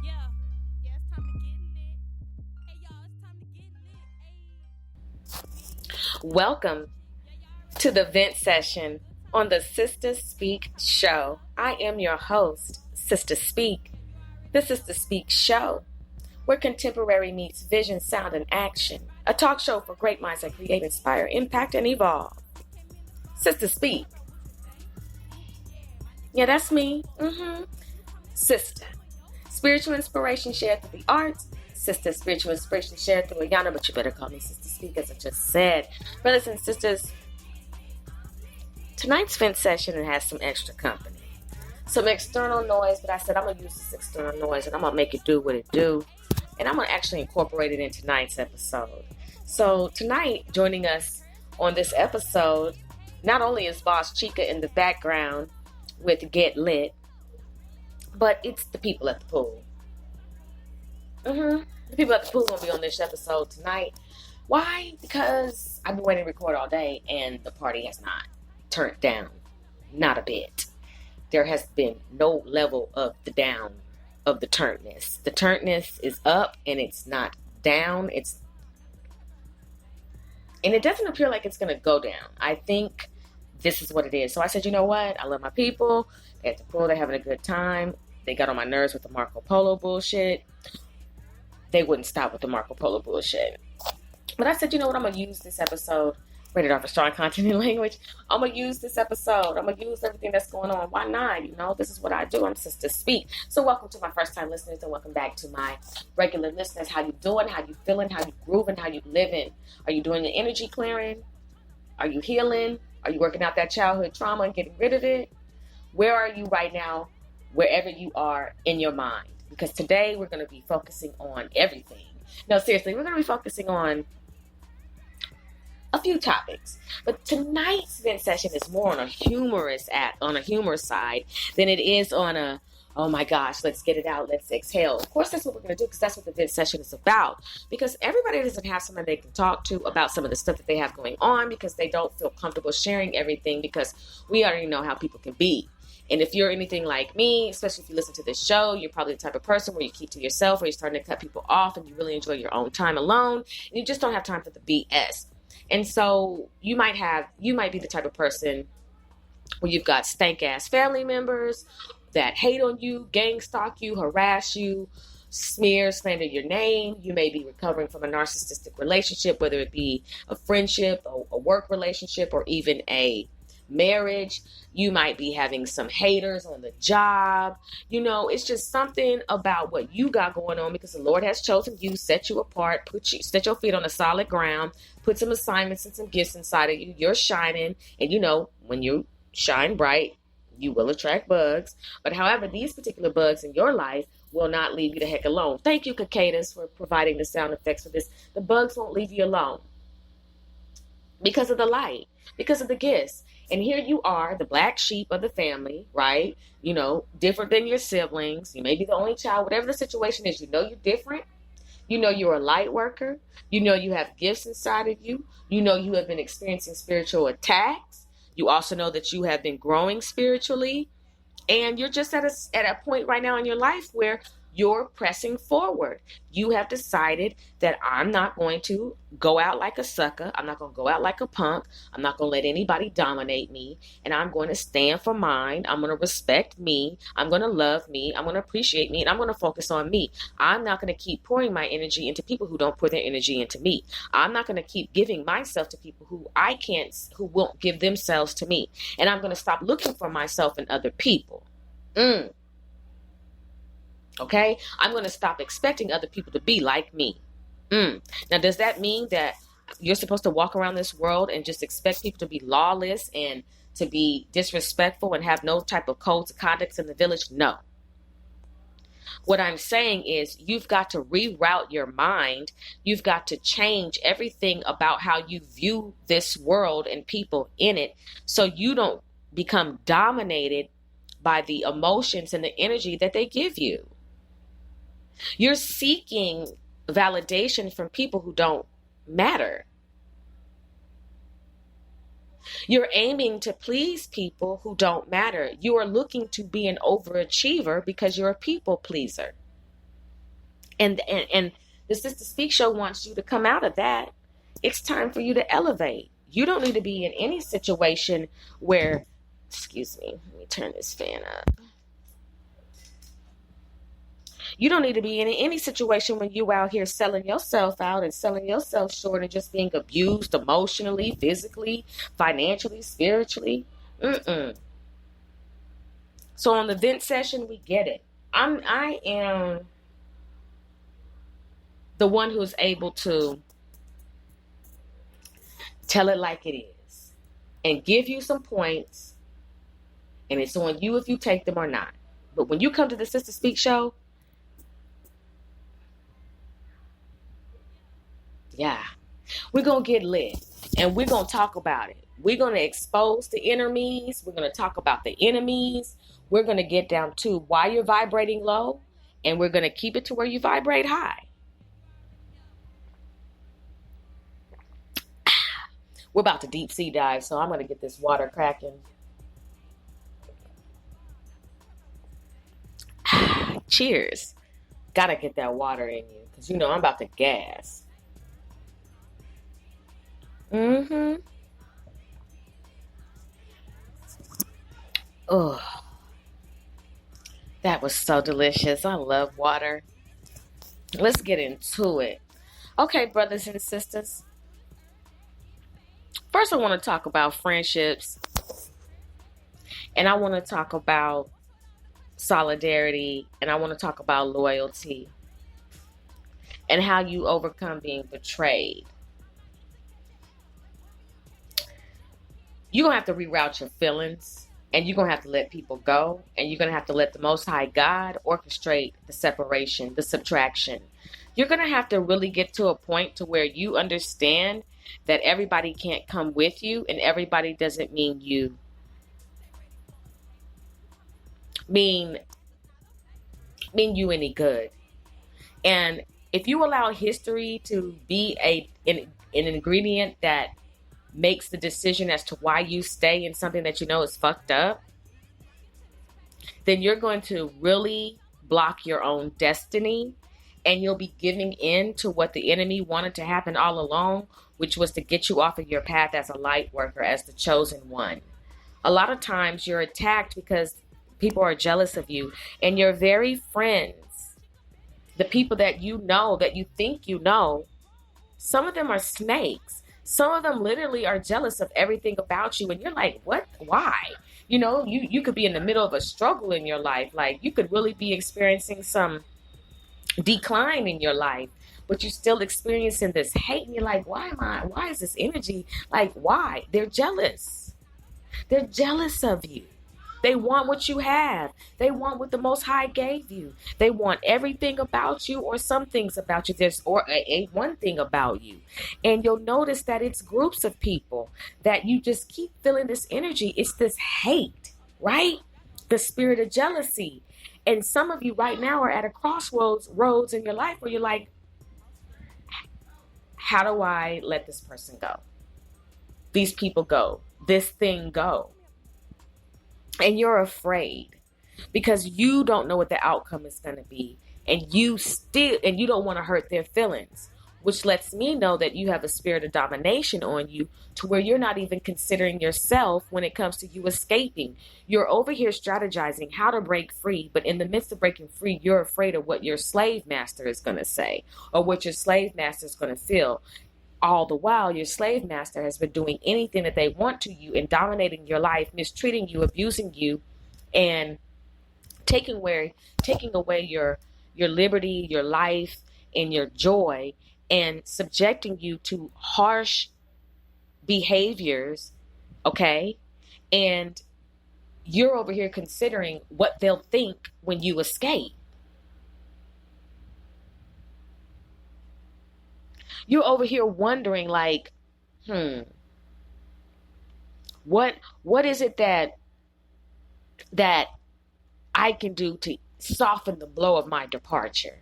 Yeah, yeah, it's time to get lit. Hey y'all, it's time to get lit. Welcome to the vent session on the Sister Speak Show. I am your host, Sister Speak. This is the Speak Show, where contemporary meets vision, sound, and action. A talk show for great minds that create, inspire, impact, and evolve. Sister Speak. Yeah, that's me. Sister. Spiritual inspiration shared through the arts. Sister, spiritual inspiration shared through Ayana, but you better call me Sister Speak, as I just said. Brothers and sisters, tonight's vent session has some extra company. Some external noise, but I said I'm going to use this external noise and I'm going to make it do what it do. And I'm going to actually incorporate it in tonight's episode. So tonight, joining us on this episode, not only is Boss Chica in the background with Get Lit, but it's the people at the pool. The people at the pool going to be on this episode tonight. Why? Because I've been waiting to record all day and the party has not turned down. Not a bit. There has been no level of the down of the turntness. The turntness is up and it's not down. And it doesn't appear like it's going to go down. I think this is what it is. So I said, you know what? I love my people. They're at the pool. They're having a good time. They got on my nerves with the Marco Polo bullshit. They wouldn't stop with the Marco Polo bullshit. But I said, you know what? I'm going to use this episode, rated R for strong content and language. I'm going to use this episode. I'm going to use everything that's going on. Why not? You know, this is what I do. I'm Sister Speak. So welcome to my first time listeners and welcome back to my regular listeners. How you doing? How you feeling? How you grooving? How you living? Are you doing your energy clearing? Are you healing? Are you working out that childhood trauma and getting rid of it? Where are you right now? Wherever you are in your mind. Because today we're going to be focusing on everything. No, seriously, we're going to be focusing on a few topics. But tonight's vent session is more on a humorous side than it is on a, oh my gosh, let's get it out, let's exhale. Of course, that's what we're going to do because that's what the vent session is about. Because everybody doesn't have someone they can talk to about some of the stuff that they have going on because they don't feel comfortable sharing everything because we already know how people can be. And if you're anything like me, especially if you listen to this show, you're probably the type of person where you keep to yourself or you're starting to cut people off and you really enjoy your own time alone and you just don't have time for the BS. And so you might be the type of person where you've got stank ass family members that hate on you, gang stalk you, harass you, smear, slander your name. You may be recovering from a narcissistic relationship, whether it be a friendship, a work relationship, or even a marriage. You might be having some haters on the job. You know, it's just something about what you got going on because the Lord has chosen you, set you apart, set your feet on a solid ground, put some assignments and some gifts inside of you. You're shining. And you know, when you shine bright, you will attract bugs. But however, these particular bugs in your life will not leave you the heck alone. Thank you, Cicadas, for providing the sound effects for this. The bugs won't leave you alone because of the light, because of the gifts. And here you are, the black sheep of the family, right? You know, different than your siblings. You may be the only child, whatever the situation is, you know you're different. You know you're a light worker. You know you have gifts inside of you. You know you have been experiencing spiritual attacks. You also know that you have been growing spiritually. And you're just at a point right now in your life where you're pressing forward. You have decided that I'm not going to go out like a sucker. I'm not going to go out like a punk. I'm not going to let anybody dominate me. And I'm going to stand for mine. I'm going to respect me. I'm going to love me. I'm going to appreciate me. And I'm going to focus on me. I'm not going to keep pouring my energy into people who don't pour their energy into me. I'm not going to keep giving myself to people who won't give themselves to me. And I'm going to stop looking for myself in other people. Okay? I'm going to stop expecting other people to be like me. Now, does that mean that you're supposed to walk around this world and just expect people to be lawless and to be disrespectful and have no type of codes of conduct in the village? No. What I'm saying is you've got to reroute your mind. You've got to change everything about how you view this world and people in it so you don't become dominated by the emotions and the energy that they give you. You're seeking validation from people who don't matter. You're aiming to please people who don't matter. You are looking to be an overachiever because you're a people pleaser. And the Sister Speak Show wants you to come out of that. It's time for you to elevate. You don't need to be in any situation where, excuse me, let me turn this fan up. You don't need to be in any situation when you out here selling yourself out and selling yourself short and just being abused emotionally, physically, financially, spiritually. So on the vent session, we get it. I am the one who's able to tell it like it is and give you some points, and it's on you if you take them or not. But when you come to the Sister Speak Show, yeah, we're going to get lit and we're going to talk about it. We're going to expose the enemies. We're going to talk about the enemies. We're going to get down to why you're vibrating low, and we're going to keep it to where you vibrate high. We're about to deep sea dive, so I'm going to get this water cracking. Cheers. Gotta get that water in you, because you know I'm about to gas. Oh, that was so delicious. I love water. Let's get into it. Okay, brothers and sisters. First, I want to talk about friendships, and I want to talk about solidarity, and I want to talk about loyalty and how you overcome being betrayed. You're going to have to reroute your feelings, and you're going to have to let people go, and you're going to have to let the Most High God orchestrate the separation, the subtraction. You're going to have to really get to a point to where you understand that everybody can't come with you, and everybody doesn't mean you mean you any good. And if you allow history to be an ingredient that makes the decision as to why you stay in something that you know is fucked up, then you're going to really block your own destiny, and you'll be giving in to what the enemy wanted to happen all along, which was to get you off of your path as a light worker, as the chosen one. A lot of times you're attacked because people are jealous of you, and your very friends, the people that you know, that you think you know, some of them are snakes. Some of them literally are jealous of everything about you, and you're like, what? Why? You know, you could be in the middle of a struggle in your life. Like, you could really be experiencing some decline in your life, but you're still experiencing this hate, and you're like, why is this energy? Like, why? They're jealous. They're jealous of you. They want what you have. They want what the Most High gave you. They want everything about you, or some things about you. There's one thing about you. And you'll notice that it's groups of people that you just keep feeling this energy. It's this hate, right? The spirit of jealousy. And some of you right now are at a crossroads in your life where you're like, how do I let this person go? These people go. This thing go. And you're afraid because you don't know what the outcome is going to be. And you don't want to hurt their feelings, which lets me know that you have a spirit of domination on you, to where you're not even considering yourself when it comes to you escaping. You're over here strategizing how to break free, but in the midst of breaking free, you're afraid of what your slave master is going to say, or what your slave master is going to feel. All the while, your slave master has been doing anything that they want to you and dominating your life, mistreating you, abusing you, and taking away your liberty, your life, and your joy, and subjecting you to harsh behaviors, okay? And you're over here considering what they'll think when you escape. You're over here wondering, like, what is it that I can do to soften the blow of my departure?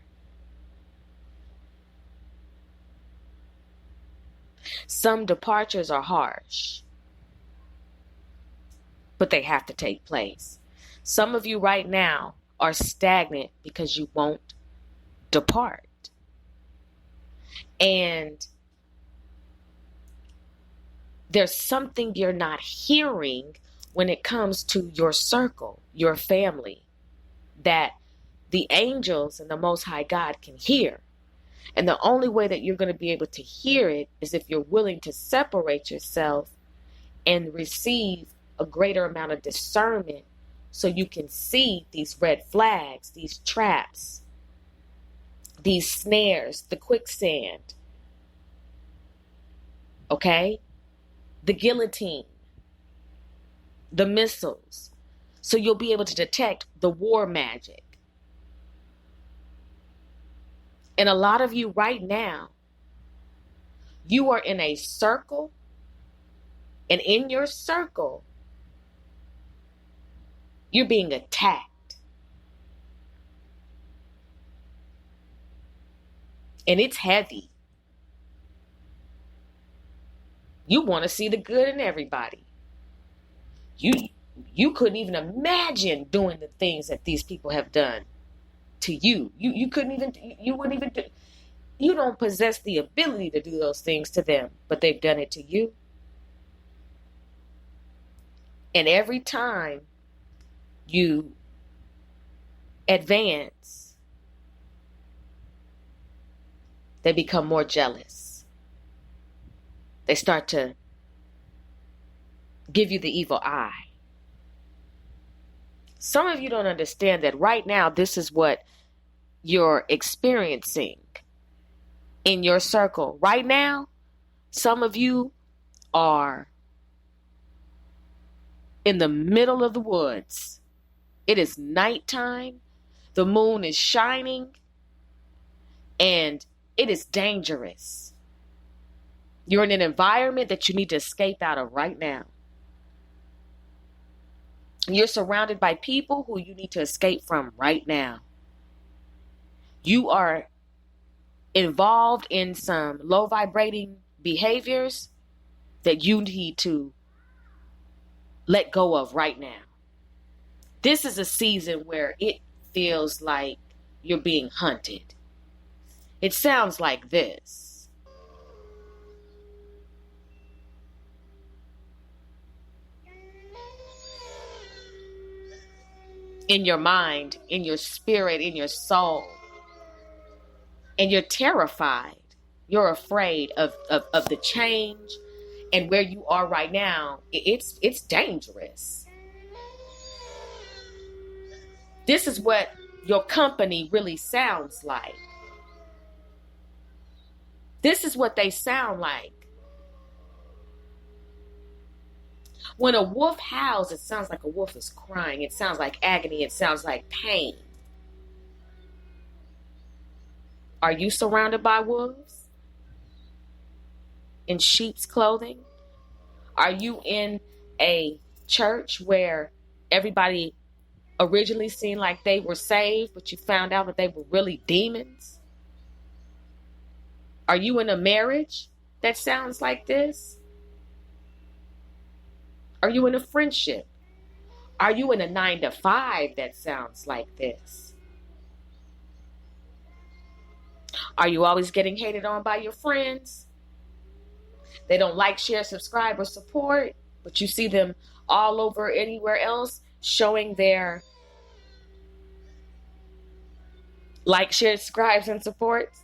Some departures are harsh, but they have to take place. Some of you right now are stagnant because you won't depart. And there's something you're not hearing when it comes to your circle, your family, that the angels and the Most High God can hear. And the only way that you're going to be able to hear it is if you're willing to separate yourself and receive a greater amount of discernment so you can see these red flags, these traps, these snares, the quicksand, okay? The guillotine, the missiles. So you'll be able to detect the war magic. And a lot of you right now, you are in a circle, and in your circle, you're being attacked. And it's heavy. You want to see the good in everybody. You couldn't even imagine doing the things that these people have done to you. You wouldn't even do, you don't possess the ability to do those things to them, but they've done it to you. And every time you advance, they become more jealous. They start to give you the evil eye. Some of you don't understand that right now, this is what you're experiencing in your circle. Right now, some of you are in the middle of the woods. It is nighttime. The moon is shining. And it is dangerous. You're in an environment that you need to escape out of right now. You're surrounded by people who you need to escape from right now. You are involved in some low vibrating behaviors that you need to let go of right now. This is a season where it feels like you're being hunted. It sounds like this. In your mind, in your spirit, in your soul. And you're terrified. You're afraid of the change and where you are right now. It's dangerous. This is what your company really sounds like. This is what they sound like. When a wolf howls, it sounds like a wolf is crying. It sounds like agony. It sounds like pain. Are you surrounded by wolves? In sheep's clothing? Are you in a church where everybody originally seemed like they were saved, but you found out that they were really demons? Are you in a marriage that sounds like this? Are you in a friendship? Are you in a 9-to-5 that sounds like this? Are you always getting hated on by your friends? They don't like, share, subscribe, or support, but you see them all over anywhere else showing their like, share, subscribes, and supports?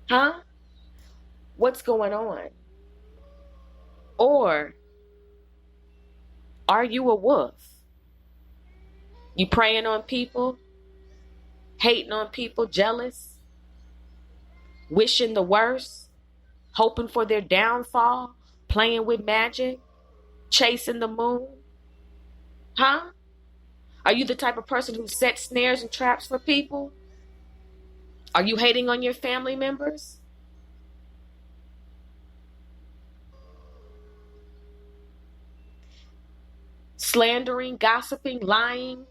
Huh? What's going on? Or are you a wolf? You preying on people, hating on people, jealous, wishing the worst, hoping for their downfall, playing with magic, chasing the moon? Huh? Are you the type of person who sets snares and traps for people? Are you hating on your family members? Slandering, gossiping, lying.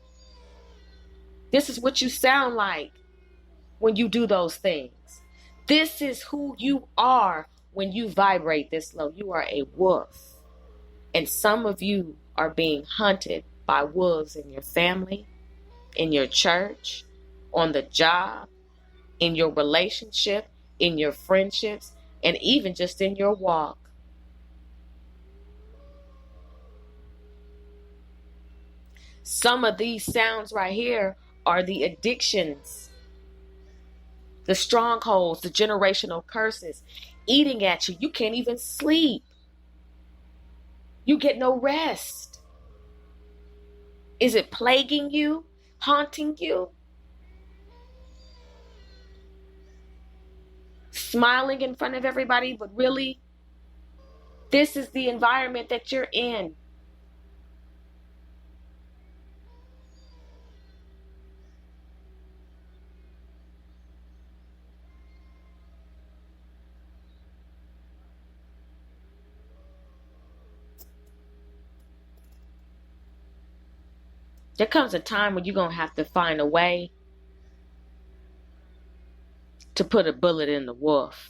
This is what you sound like when you do those things. This is who you are when you vibrate this low. You are a wolf. And some of you are being hunted by wolves in your family, in your church, on the job, in your relationship, in your friendships, and even just in your walk. Some of these sounds right here are the addictions, the strongholds, the generational curses eating at you. You can't even sleep. You get no rest. Is it plaguing you, haunting you? Smiling in front of everybody, but really, this is the environment that you're in. There comes a time when you're going to have to find a way to put a bullet in the wolf.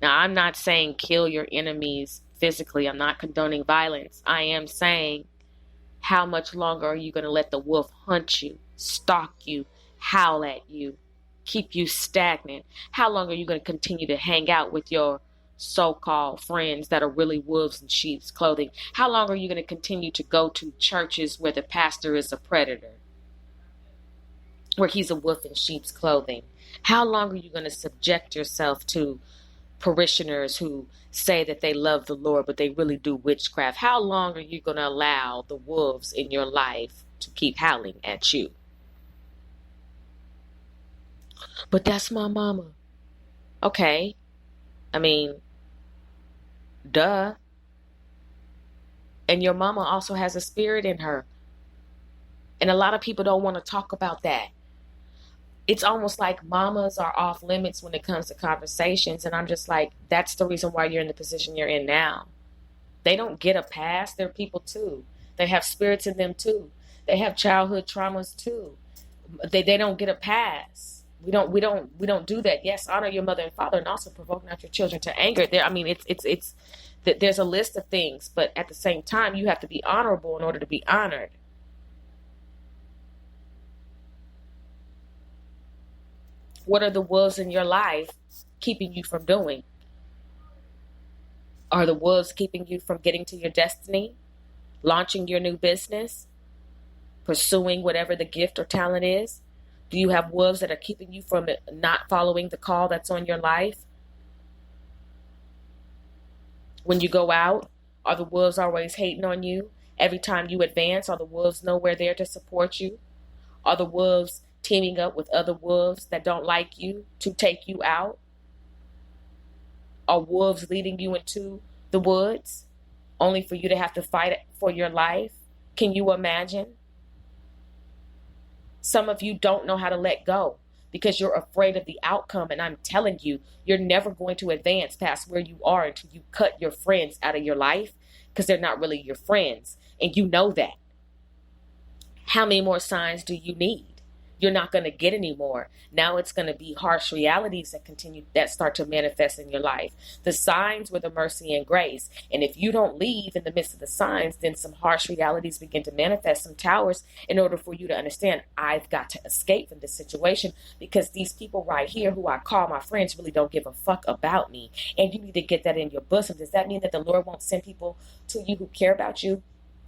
Now, I'm not saying kill your enemies physically. I'm not condoning violence. I am saying, how much longer are you going to let the wolf hunt you, stalk you, howl at you, keep you stagnant? How long are you going to continue to hang out with your so-called friends that are really wolves in sheep's clothing? How long are you going to continue to go to churches where the pastor is a predator, where he's a wolf in sheep's clothing? How long are you going to subject yourself to parishioners who say that they love the Lord, but they really do witchcraft? How long are you going to allow the wolves in your life to keep howling at you? But that's my mama. Okay. I mean, duh. And your mama also has a spirit in her. And a lot of people don't want to talk about that. It's almost like mamas are off limits when it comes to conversations. And I'm just like, that's the reason why you're in the position you're in now. They don't get a pass. They're people too. They have spirits in them too. They have childhood traumas too. They don't get a pass. We don't do that. Yes, honor your mother and father, and also provoke not your children to anger. It's there's a list of things, but at the same time, you have to be honorable in order to be honored. What are the wolves in your life keeping you from doing? Are the wolves keeping you from getting to your destiny, launching your new business, pursuing whatever the gift or talent is? Do you have wolves that are keeping you from not following the call that's on your life? When you go out, are the wolves always hating on you? Every time you advance, are the wolves nowhere there to support you? Are the wolves teaming up with other wolves that don't like you to take you out? Are wolves leading you into the woods only for you to have to fight for your life? Can you imagine? Some of you don't know how to let go because you're afraid of the outcome. And I'm telling you, you're never going to advance past where you are until you cut your friends out of your life, because they're not really your friends. And you know that. How many more signs do you need? You're not going to get any more. Now it's going to be harsh realities that start to manifest in your life. The signs were the mercy and grace. And if you don't leave in the midst of the signs, then some harsh realities begin to manifest, some towers, in order for you to understand, I've got to escape from this situation, because these people right here who I call my friends really don't give a fuck about me. And you need to get that in your bosom. Does that mean that the Lord won't send people to you who care about you?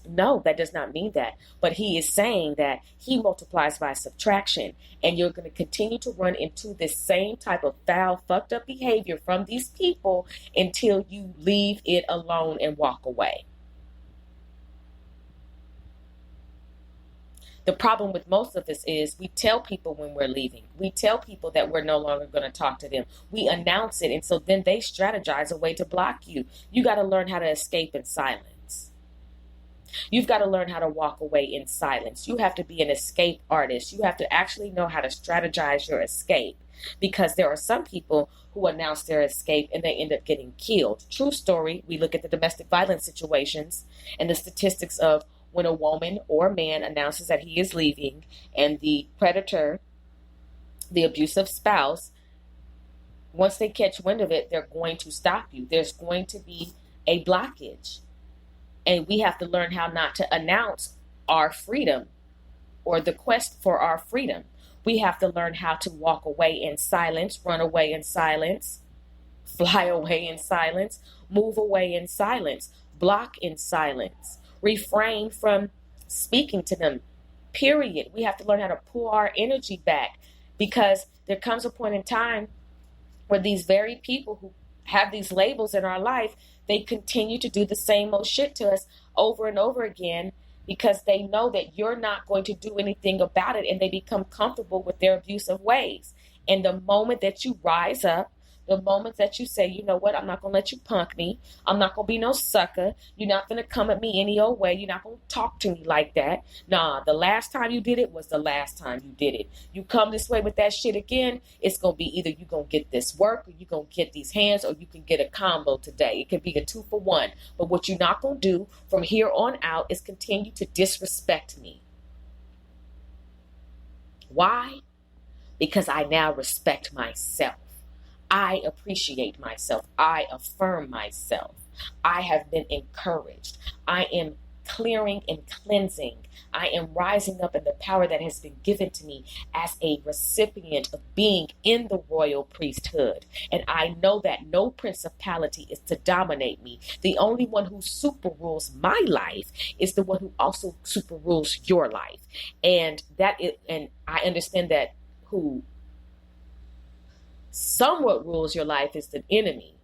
No, that does not mean that. But he is saying that he multiplies by subtraction, and you're going to continue to run into this same type of foul, fucked up behavior from these people until you leave it alone and walk away. The problem with most of us is we tell people when we're leaving. We tell people that we're no longer going to talk to them. We announce it, and so then they strategize a way to block you. You got to learn how to escape in silence. You've got to learn how to walk away in silence. You have to be an escape artist. You have to actually know how to strategize your escape, because there are some people who announce their escape and they end up getting killed. True story. We look at the domestic violence situations and the statistics of when a woman or man announces that he is leaving, and the predator, the abusive spouse, once they catch wind of it, they're going to stop you. There's going to be a blockage. And we have to learn how not to announce our freedom or the quest for our freedom. We have to learn how to walk away in silence, run away in silence, fly away in silence, move away in silence, block in silence, refrain from speaking to them, period. We have to learn how to pull our energy back, because there comes a point in time where these very people who have these labels in our life, they continue to do the same old shit to us over and over again, because they know that you're not going to do anything about it, and they become comfortable with their abusive ways. And the moment that you rise up, the moment that you say, you know what, I'm not going to let you punk me. I'm not going to be no sucker. You're not going to come at me any old way. You're not going to talk to me like that. Nah, the last time you did it was the last time you did it. You come this way with that shit again, it's going to be either you're going to get this work, or you're going to get these hands, or you can get a combo today. It could be a 2-for-1. But what you're not going to do from here on out is continue to disrespect me. Why? Because I now respect myself. I appreciate myself. I affirm myself. I have been encouraged. I am clearing and cleansing. I am rising up in the power that has been given to me as a recipient of being in the royal priesthood. And I know that no principality is to dominate me. The only one who super rules my life is the one who also super rules your life. And I understand that who somewhat rules your life is the enemy,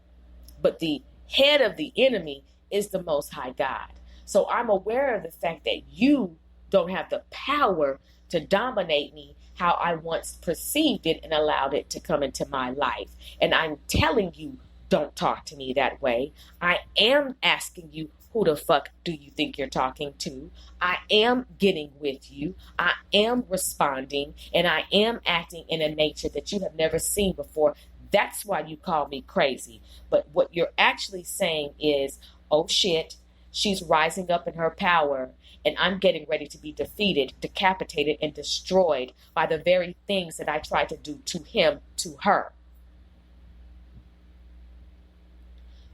but the head of the enemy is the Most High God. So I'm aware of the fact that you don't have the power to dominate me how I once perceived it and allowed it to come into my life. And I'm telling you, don't talk to me that way. I am asking you, who the fuck do you think you're talking to? I am getting with you. I am responding, and I am acting in a nature that you have never seen before. That's why you call me crazy. But what you're actually saying is, oh shit, she's rising up in her power, and I'm getting ready to be defeated, decapitated, and destroyed by the very things that I tried to do to him, to her.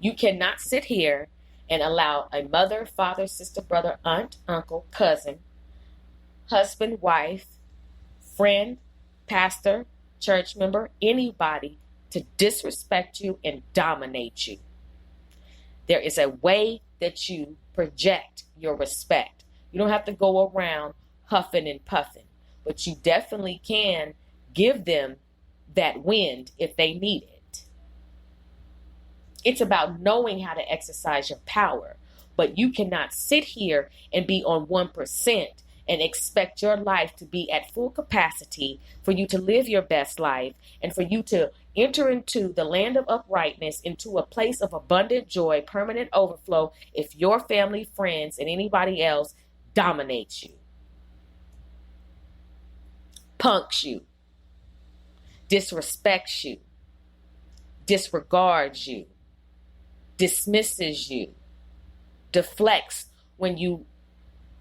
You cannot sit here and allow a mother, father, sister, brother, aunt, uncle, cousin, husband, wife, friend, pastor, church member, anybody to disrespect you and dominate you. There is a way that you project your respect. You don't have to go around huffing and puffing, but you definitely can give them that wind if they need it. It's about knowing how to exercise your power, but you cannot sit here and be on 1% and expect your life to be at full capacity for you to live your best life and for you to enter into the land of uprightness, into a place of abundant joy, permanent overflow, if your family, friends, and anybody else dominates you, punks you, disrespects you, disregards you, dismisses you, deflects when you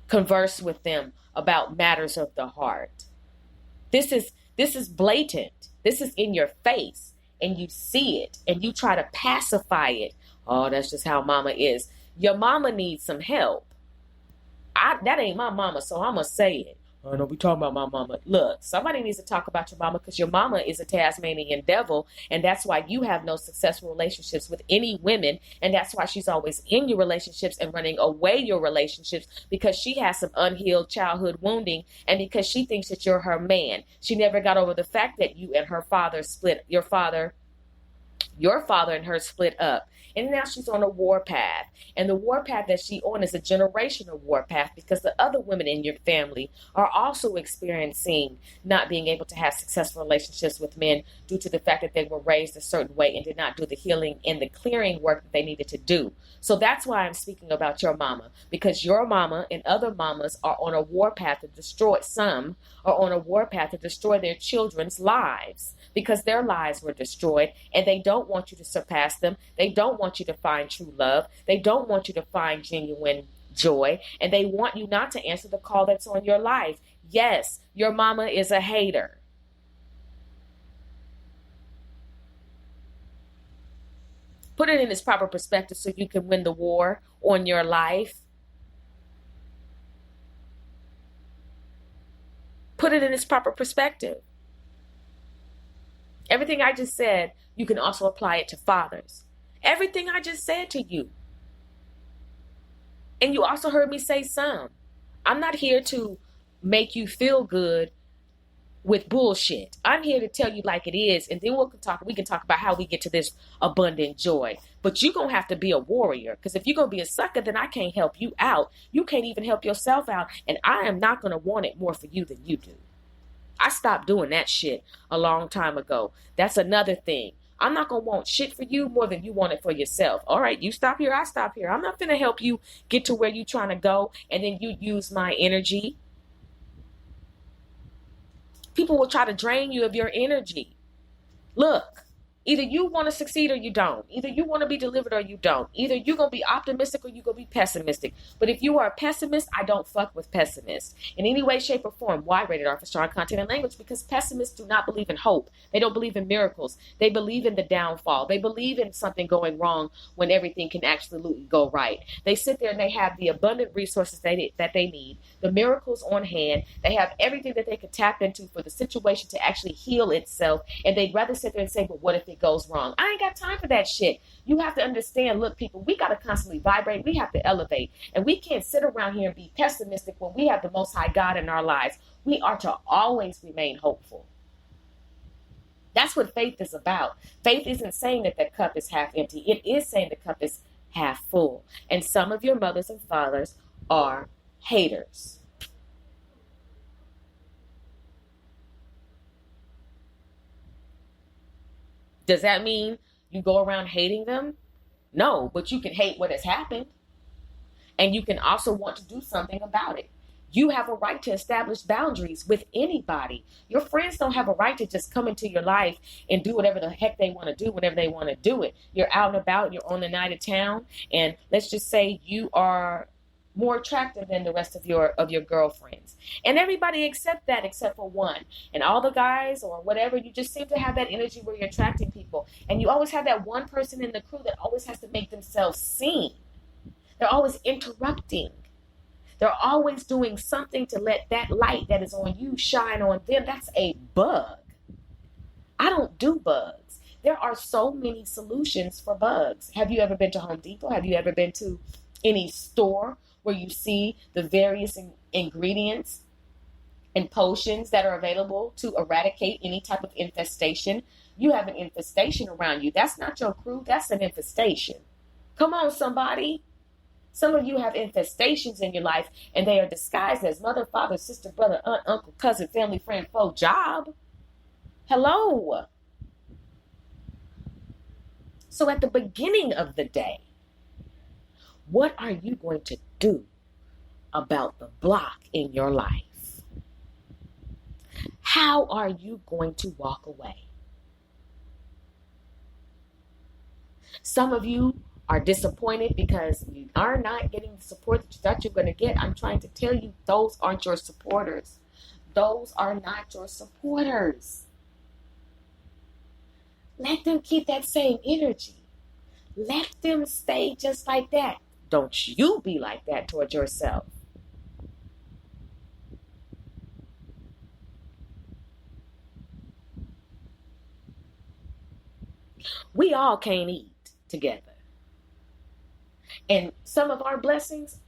converse with them about matters of the heart. This is blatant. This is in your face, and you see it, and you try to pacify it. Oh, that's just how mama is. Your mama needs some help. That ain't my mama, so I'm going to say it. Oh, no, we talking about my mama. Look, somebody needs to talk about your mama, because your mama is a Tasmanian devil, and that's why you have no successful relationships with any women, and that's why she's always in your relationships and running away your relationships, because she has some unhealed childhood wounding, and because she thinks that you're her man. She never got over the fact that you and her father split, your father and her split up. And now she's on a war path. And the war path that she's on is a generational war path, because the other women in your family are also experiencing not being able to have successful relationships with men due to the fact that they were raised a certain way and did not do the healing and the clearing work that they needed to do. So that's why I'm speaking about your mama, because your mama and other mamas are on a war path to destroy, some are on a war path to destroy their children's lives, because their lives were destroyed, and they don't want you to surpass them. They don't want you to find true love. They don't want you to find genuine joy, and they want you not to answer the call that's on your life. Yes, your mama is a hater. Put it in its proper perspective so you can win the war on your life. Put it in its proper perspective. Everything I just said, you can also apply it to fathers. Everything I just said to you. And you also heard me say some. I'm not here to make you feel good with bullshit. I'm here to tell you like it is, and then we can talk about how we get to this abundant joy. But you're gonna have to be a warrior, because if you're gonna be a sucker, then I can't help you out. You can't even help yourself out, and I am not gonna want it more for you than you do. I stopped doing that shit a long time ago. That's another thing. I'm not gonna want shit for you more than you want it for yourself. All right, you stop here, I stop here. I'm not gonna help you get to where you're trying to go, and then you use my energy. People will try to drain you of your energy. Look, either you want to succeed or you don't. Either you want to be delivered or you don't. Either you're going to be optimistic or you're going to be pessimistic. But if you are a pessimist, I don't fuck with pessimists in any way, shape, or form. Why? Rated R for strong content and language. Because pessimists do not believe in hope. They don't believe in miracles. They believe in the downfall. They believe in something going wrong when everything can absolutely go right. They sit there and they have the abundant resources that they need, the miracles on hand. They have everything that they could tap into for the situation to actually heal itself. And they'd rather sit there and say, but what if it goes wrong? I ain't got time for that shit. You have to understand, look, people, we got to constantly vibrate. We have to elevate. And we can't sit around here and be pessimistic when we have the Most High God in our lives. We are to always remain hopeful. That's what faith is about. Faith isn't saying that the cup is half empty. It is saying the cup is half full. And some of your mothers and fathers are haters. Does that mean you go around hating them? No, but you can hate what has happened. And you can also want to do something about it. You have a right to establish boundaries with anybody. Your friends don't have a right to just come into your life and do whatever the heck they want to do whenever they want to do it. You're out and about, you're on the night of town, and let's just say you are more attractive than the rest of your girlfriends. And everybody accept that except for one. And all the guys or whatever, you just seem to have that energy where you're attracting people. And you always have that one person in the crew that always has to make themselves seen. They're always interrupting. They're always doing something to let that light that is on you shine on them. That's a bug. I don't do bugs. There are so many solutions for bugs. Have you ever been to Home Depot? Have you ever been to any store where you see the various ingredients and potions that are available to eradicate any type of infestation? You have an infestation around you. That's not your crew. That's an infestation. Come on, somebody. Some of you have infestations in your life, and they are disguised as mother, father, sister, brother, aunt, uncle, cousin, family, friend, foe, job. Hello. So at the beginning of the day, what are you going to do about the block in your life? How are you going to walk away? Some of you are disappointed because you are not getting the support that you thought you were going to get. I'm trying to tell you, those aren't your supporters. Those are not your supporters. Let them keep that same energy. Let them stay just like that. Don't you be like that towards yourself. We all can't eat together. And some of our blessings,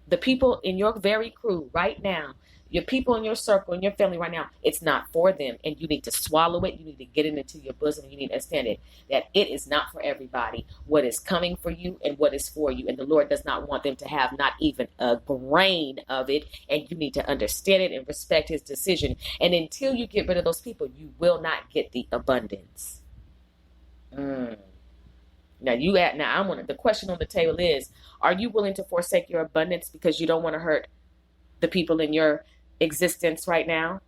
the people in your very crew right now, your people in your circle, in your family right now, it's not for them. And you need to swallow it. You need to get it into your bosom. You need to understand it, that it is not for everybody. What is coming for you and what is for you. And the Lord does not want them to have not even a grain of it. And you need to understand it and respect his decision. And until you get rid of those people, you will not get the abundance. Now the question on the table is, are you willing to forsake your abundance because you don't want to hurt the people in your existence right now?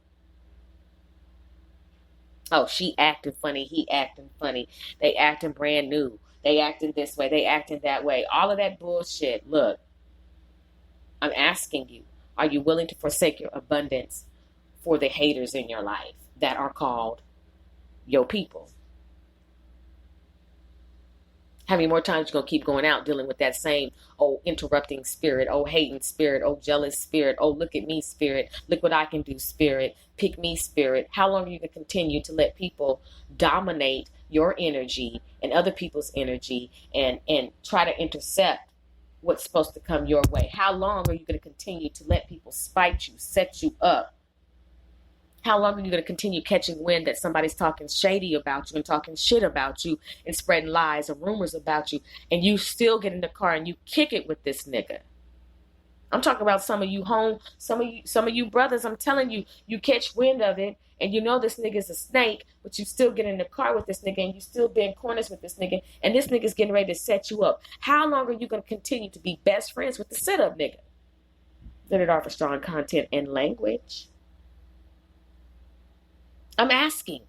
Oh, she acting funny. He acting funny. They acting brand new. They acting this way. They acting that way. All of that bullshit. Look, I'm asking you, are you willing to forsake your abundance for the haters in your life that are called your people? How many more times you gonna keep going out dealing with that same interrupting spirit, hating spirit, jealous spirit, look at me spirit, look what I can do spirit, pick me spirit? How long are you gonna continue to let people dominate your energy and other people's energy and try to intercept what's supposed to come your way? How long are you gonna continue to let people spite you, set you up? How long are you going to continue catching wind that somebody's talking shady about you and talking shit about you and spreading lies and rumors about you, and you still get in the car and you kick it with this nigga? I'm talking about some of you some of you brothers. I'm telling you, you catch wind of it and you know this nigga's a snake, but you still get in the car with this nigga and you still bend corners with this nigga, and this nigga's getting ready to set you up. How long are you going to continue to be best friends with the sit up nigga? Rated R for strong content and language. I'm asking.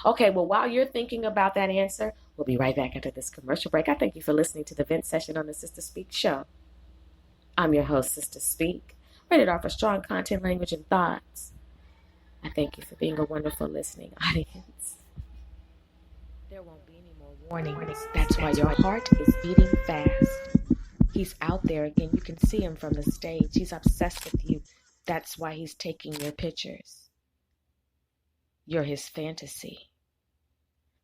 Okay, well, while you're thinking about that answer, we'll be right back after this commercial break. I thank you for listening to the Vent Session on the Sister Speak Show. I'm your host, Sister Speak, rated R for strong content, language, and thoughts. I thank you for being a wonderful listening audience. There won't be any more warnings. That's why your heart is beating fast. He's out there again. You can see him from the stage. He's obsessed with you. That's why he's taking your pictures. You're his fantasy.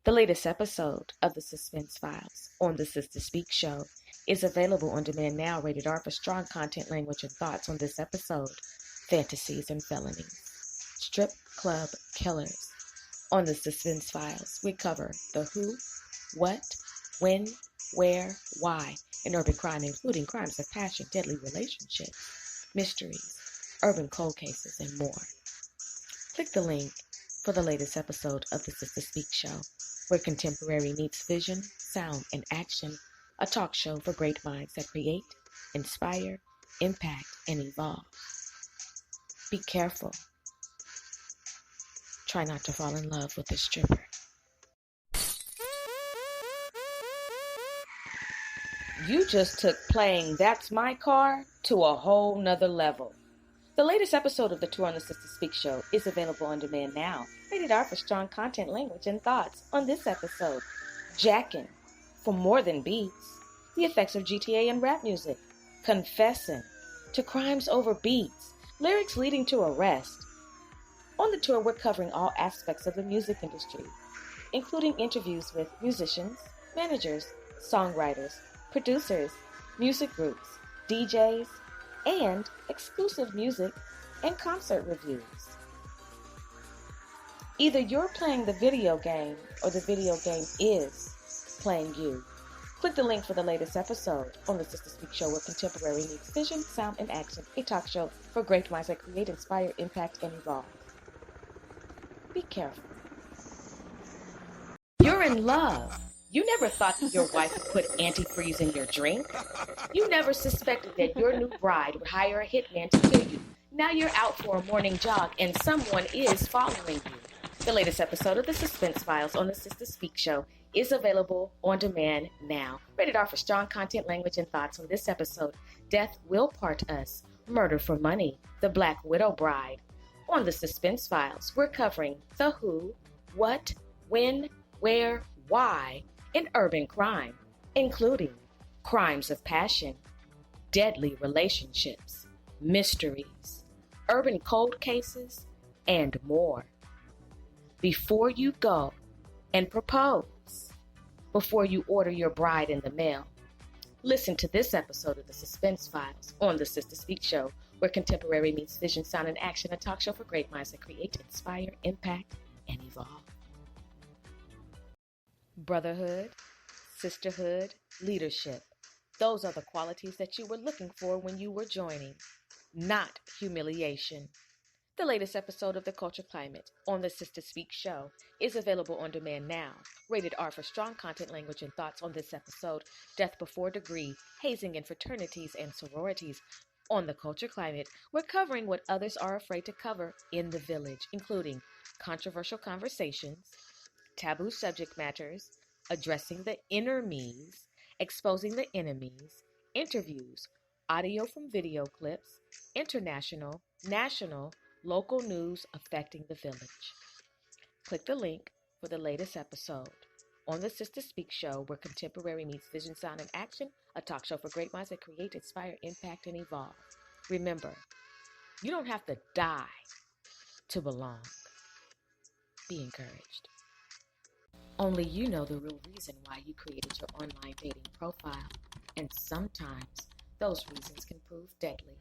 The latest episode of The Suspense Files on the Sister Speak Show is available on demand now, rated R for strong content, language, and thoughts. On this episode, fantasies and felonies. Strip club killers. On The Suspense Files, we cover the who, what, when, where, why in urban crime, including crimes of passion, deadly relationships, mysteries, urban cold cases, and more. Click the link for the latest episode of the Sister Speak Show, where contemporary meets vision, sound, and action, a talk show for great minds that create, inspire, impact, and evolve. Be careful. Try not to fall in love with a stripper. You just took playing That's My Car to a whole nother level. The latest episode of the Tour on the Sister Speak Show is available on demand now. Rated R for strong content, language, and thoughts. On this episode, jacking for more than beats, the effects of GTA and rap music, confessing to crimes over beats, lyrics leading to arrest. On the tour, we're covering all aspects of the music industry, including interviews with musicians, managers, songwriters, producers, music groups, DJs, and exclusive music and concert reviews. Either you're playing the video game or the video game is playing you. Click the link for the latest episode on the Sister Speak Show, where contemporary meets vision, sound, and action, a talk show for great minds that create, inspire, impact, and evolve. Be careful. You're in love. You never thought that your wife would put antifreeze in your drink. You never suspected that your new bride would hire a hitman to kill you. Now you're out for a morning jog and someone is following you. The latest episode of The Suspense Files on the Sister Speak Show is available on demand now. Rated R for strong content, language, and thoughts. On this episode, Death Will Part Us, Murder for Money, The Black Widow Bride. On The Suspense Files, we're covering the who, what, when, where, why in urban crime, including crimes of passion, deadly relationships, mysteries, urban cold cases, and more. Before you go and propose, before you order your bride in the mail, listen to this episode of The Suspense Files on the Sister Speak Show, where contemporary meets vision, sound, and action, a talk show for great minds that create, inspire, impact, and evolve. Brotherhood, sisterhood, leadership. Those are the qualities that you were looking for when you were joining, not humiliation. The latest episode of The Culture Climate on the Sister Speak Show is available on demand now. Rated R for strong content, language, and thoughts. On this episode, Death Before Degree, hazing in fraternities and sororities. On The Culture Climate, we're covering what others are afraid to cover in the village, including controversial conversations, taboo subject matters, addressing the inner me's, exposing the enemies, interviews, audio from video clips, international, national, local news affecting the village. Click the link for the latest episode on the Sister Speak show, where contemporary meets vision, sound, and action, a talk show for great minds that create, inspire, impact, and evolve. Remember, you don't have to die to belong. Be encouraged. Only you know the real reason why you created your online dating profile, and sometimes those reasons can prove deadly.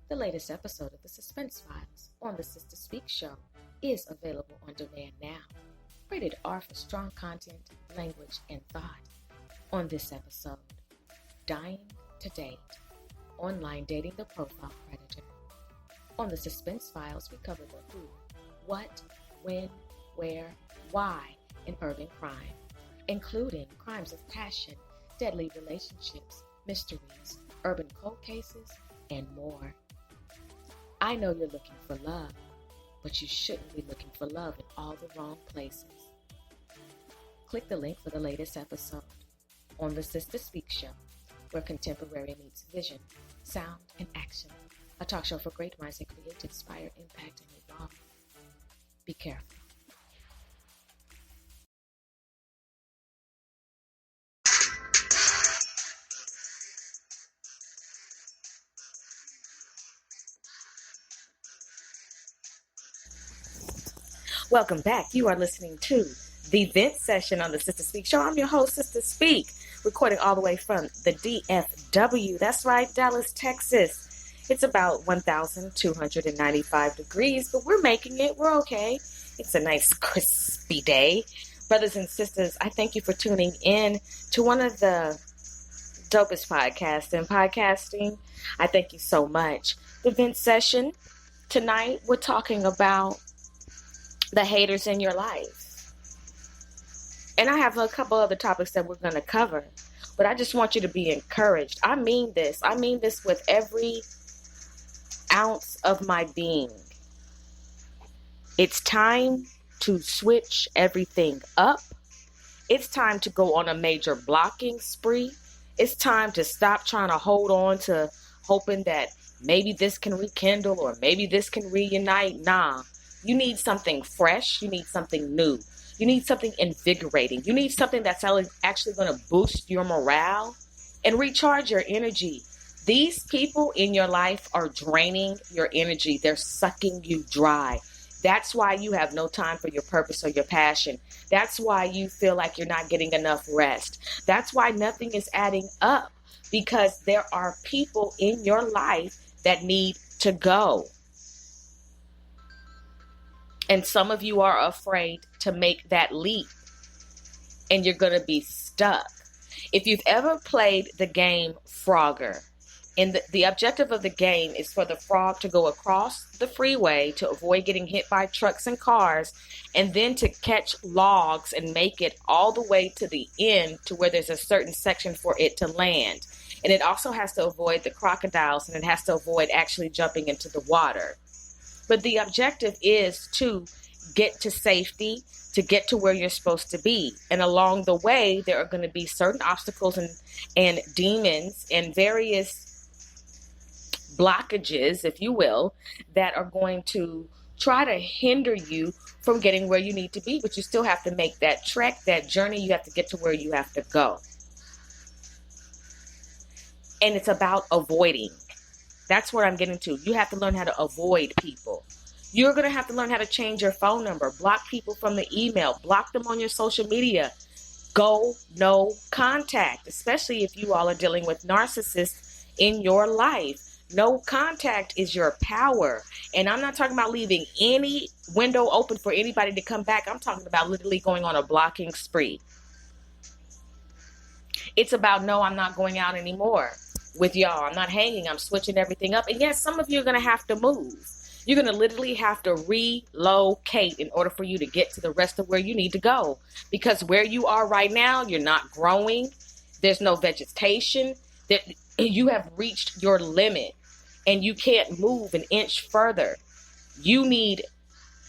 The latest episode of the Suspense Files on the Sister Speak show is available on demand now. Rated R for strong content, language, and thought. On this episode, Dying to Date, Online Dating the Profile Predator. On the Suspense Files, we cover the who, what, when, where, why in urban crime, including crimes of passion, deadly relationships, mysteries, urban cold cases, and more. I know you're looking for love, but you shouldn't be looking for love in all the wrong places. Click the link for the latest episode on the Sister Speak show, where contemporary meets vision, sound, and action. A talk show for great minds that create, inspire, impact, and evolve. Be careful. Welcome back. You are listening to the Vent Session on the Sister Speak show. I'm your host, Sister Speak, recording all the way from the DFW. That's right, Dallas, Texas. It's about 1,295 degrees, but we're making it. We're okay. It's a nice, crispy day. Brothers and sisters, I thank you for tuning in to one of the dopest podcasts in podcasting. I thank you so much. The Vent Session. Tonight, we're talking about the haters in your life. And I have a couple other topics that we're going to cover, but I just want you to be encouraged. I mean this with every ounce of my being. It's time to switch everything up. It's time to go on a major blocking spree. It's time to stop trying to hold on to hoping that maybe this can rekindle or maybe this can reunite. Nah. You need something fresh. You need something new. You need something invigorating. You need something that's actually going to boost your morale and recharge your energy. These people in your life are draining your energy. They're sucking you dry. That's why you have no time for your purpose or your passion. That's why you feel like you're not getting enough rest. That's why nothing is adding up, because there are people in your life that need to go. And some of you are afraid to make that leap, and you're going to be stuck. If you've ever played the game Frogger, and the objective of the game is for the frog to go across the freeway to avoid getting hit by trucks and cars, and then to catch logs and make it all the way to the end to where there's a certain section for it to land. And it also has to avoid the crocodiles, and it has to avoid actually jumping into the water. But the objective is to get to safety, to get to where you're supposed to be. And along the way, there are going to be certain obstacles and demons and various blockages, if you will, that are going to try to hinder you from getting where you need to be. But you still have to make that trek, that journey. You have to get to where you have to go. And it's about avoiding. That's what I'm getting to. You have to learn how to avoid people. You're going to have to learn how to change your phone number, block people from the email, block them on your social media. Go no contact, especially if you all are dealing with narcissists in your life. No contact is your power. And I'm not talking about leaving any window open for anybody to come back. I'm talking about literally going on a blocking spree. It's about, no, I'm not going out anymore with y'all. I'm not hanging. I'm switching everything up. And yes, some of you are going to have to move. You're going to literally have to relocate in order for you to get to the rest of where you need to go. Because where you are right now, you're not growing. There's no vegetation. You have reached your limit and you can't move an inch further. You need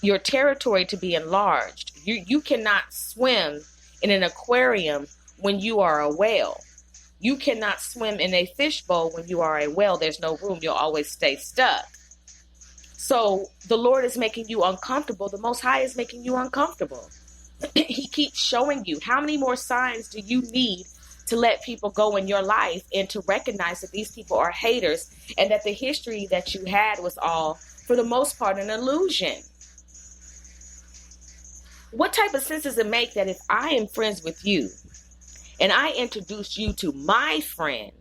your territory to be enlarged. You cannot swim in an aquarium when you are a whale. You cannot swim in a fishbowl when you are a whale. There's no room. You'll always stay stuck. So the Lord is making you uncomfortable. The Most High is making you uncomfortable. He keeps showing you. How many more signs do you need to let people go in your life and to recognize that these people are haters and that the history that you had was all, for the most part, an illusion? What type of sense does it make that if I am friends with you and I introduce you to my friend,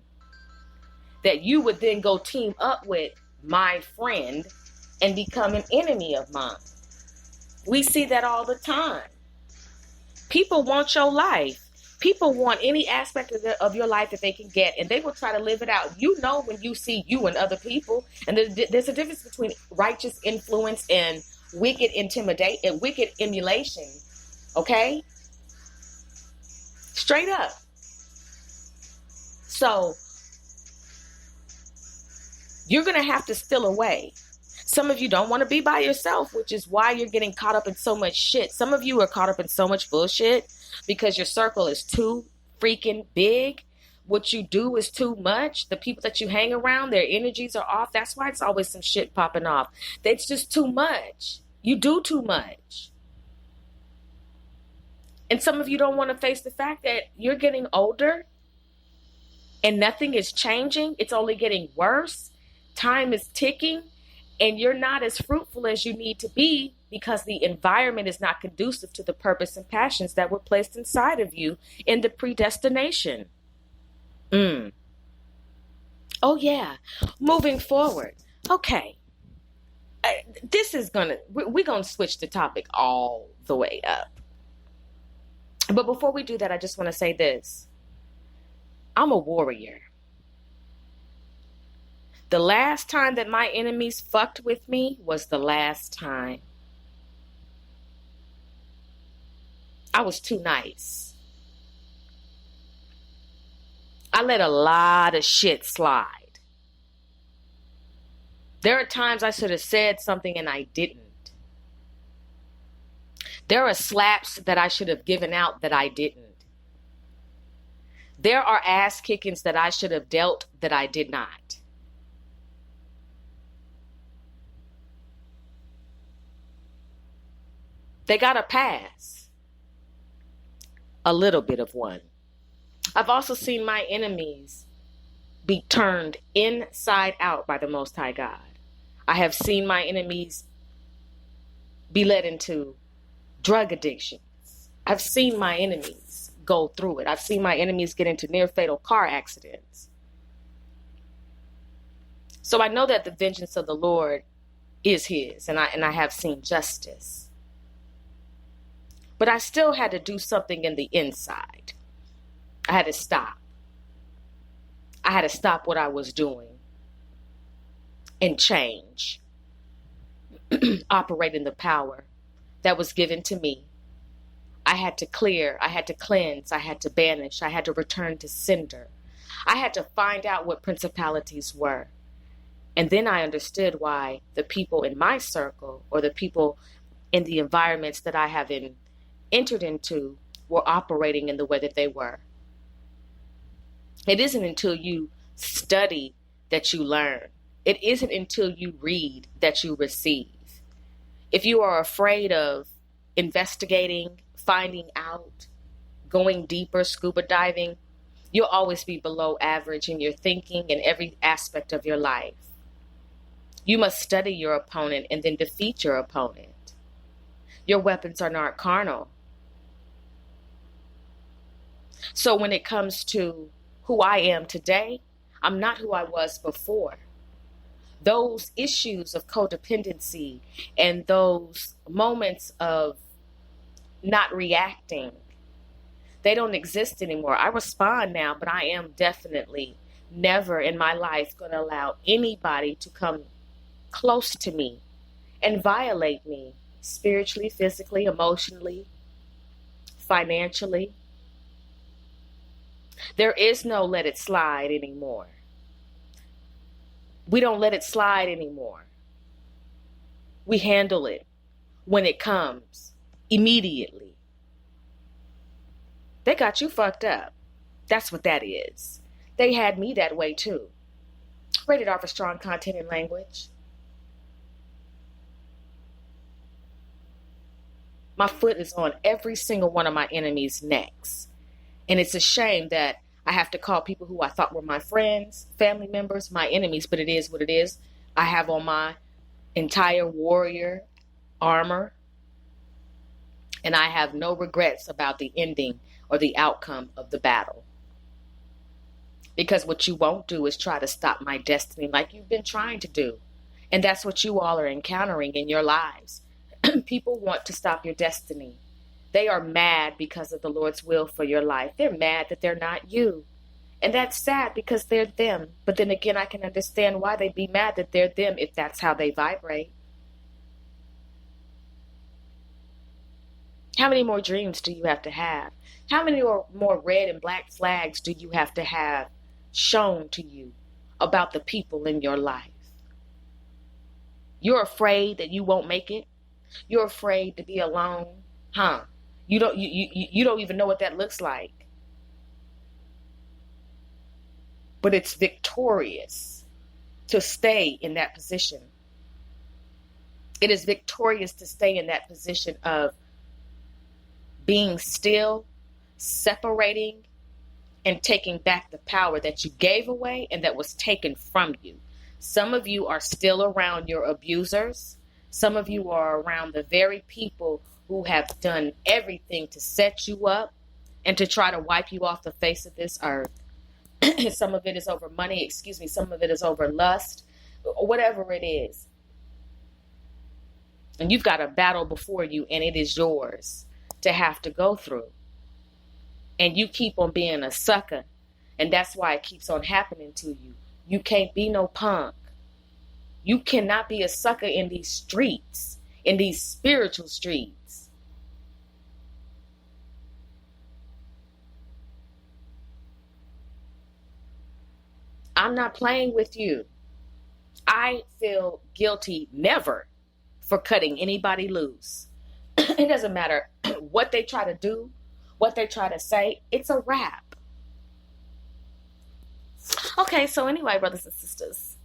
that you would then go team up with my friend and become an enemy of mine? We see that all the time. People want your life. People want any aspect of your life that they can get, and they will try to live it out. You know when you see you and other people, and there's a difference between righteous influence and wicked intimidate and wicked emulation. Okay? Straight up. So you're going to have to steal away. Some of you don't want to be by yourself, which is why you're getting caught up in so much shit. Some of you are caught up in so much bullshit because your circle is too freaking big. What you do is too much. The people that you hang around, their energies are off. That's why it's always some shit popping off. It's just too much. You do too much. And some of you don't want to face the fact that you're getting older and nothing is changing. It's only getting worse. Time is ticking. And you're not as fruitful as you need to be because the environment is not conducive to the purpose and passions that were placed inside of you in the predestination. Oh, yeah. Moving forward. Okay. We're going to switch the topic all the way up. But before we do that, I just want to say this. I'm a warrior. The last time that my enemies fucked with me was the last time. I was too nice. I let a lot of shit slide. There are times I should have said something and I didn't. There are slaps that I should have given out that I didn't. There are ass kickings that I should have dealt that I did not. They got a pass. A little bit of one. I've also seen my enemies be turned inside out by the Most High God. I have seen my enemies be led into drug addictions. I've seen my enemies go through it. I've seen my enemies get into near fatal car accidents. So I know that the vengeance of the Lord is his, and I have seen justice. But I still had to do something in the inside. I had to stop. I had to stop what I was doing and change. Operate in the power that was given to me. I had to clear, I had to cleanse, I had to banish, I had to return to sender. I had to find out what principalities were. And then I understood why the people in my circle or the people in the environments that I have entered into were operating in the way that they were. It isn't until you study that you learn. It isn't until you read that you receive. If you are afraid of investigating, finding out, going deeper, scuba diving, you'll always be below average in your thinking and every aspect of your life. You must study your opponent and then defeat your opponent. Your weapons are not carnal. So when it comes to who I am today, I'm not who I was before. Those issues of codependency and those moments of not reacting, they don't exist anymore. I respond now, but I am definitely never in my life going to allow anybody to come close to me and violate me spiritually, physically, emotionally, financially. There is no let it slide anymore. We don't let it slide anymore. We handle it when it comes immediately. They got you fucked up. That's what that is. They had me that way too. Rated R for strong content and language. My foot is on every single one of my enemies' necks. And it's a shame that I have to call people who I thought were my friends, family members, my enemies, but it is what it is. I have on my entire warrior armor, and I have no regrets about the ending or the outcome of the battle. Because what you won't do is try to stop my destiny like you've been trying to do. And that's what you all are encountering in your lives. People want to stop your destiny. They are mad because of the Lord's will for your life. They're mad that they're not you. And that's sad because they're them. But then again, I can understand why they'd be mad that they're them if that's how they vibrate. How many more dreams do you have to have? How many more red and black flags do you have to have shown to you about the people in your life? You're afraid that you won't make it. You're afraid to be alone, huh? You don't even know what that looks like. But it's victorious to stay in that position. It is victorious to stay in that position of being still, separating, and taking back the power that you gave away and that was taken from you. Some of you are still around your abusers. Some of you are around the very people who have done everything to set you up and to try to wipe you off the face of this earth. Some of it is over money, some of it is over lust, whatever it is. And you've got a battle before you, and it is yours to have to go through. And you keep on being a sucker, and that's why it keeps on happening to you. You can't be no punk. You cannot be a sucker in these streets, in these spiritual streets. I'm not playing with you. I feel guilty never for cutting anybody loose. It doesn't matter what they try to do, what they try to say. It's a wrap. Okay, so anyway, brothers and sisters,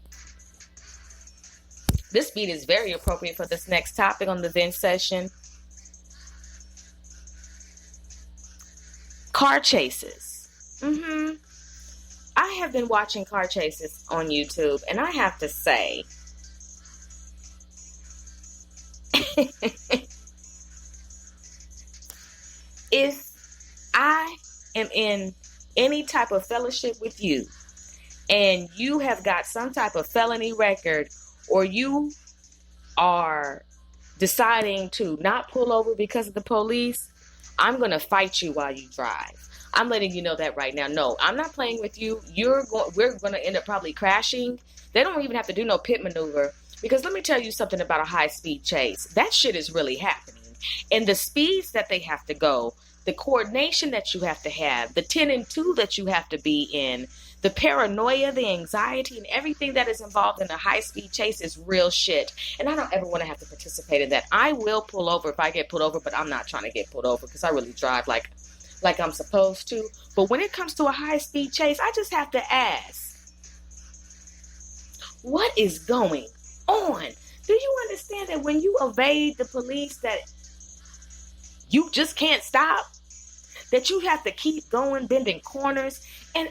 this beat is very appropriate for this next topic on the Zen session. Car chases. I have been watching car chases on YouTube, and I have to say, if I am in any type of fellowship with you, and you have got some type of felony record, or you are deciding to not pull over because of the police, I'm going to fight you while you drive. I'm letting you know that right now. No, I'm not playing with you. We're going to end up probably crashing. They don't even have to do no pit maneuver, because let me tell you something about a high-speed chase. That shit is really happening. And the speeds that they have to go, the coordination that you have to have, the 10 and 2 that you have to be in, the paranoia, the anxiety, and everything that is involved in a high-speed chase is real shit. And I don't ever want to have to participate in that. I will pull over if I get pulled over, but I'm not trying to get pulled over because I really drive like I'm supposed to. But when it comes to a high-speed chase, I just have to ask, what is going on? Do you understand that when you evade the police that you just can't stop? That you have to keep going, bending corners. And,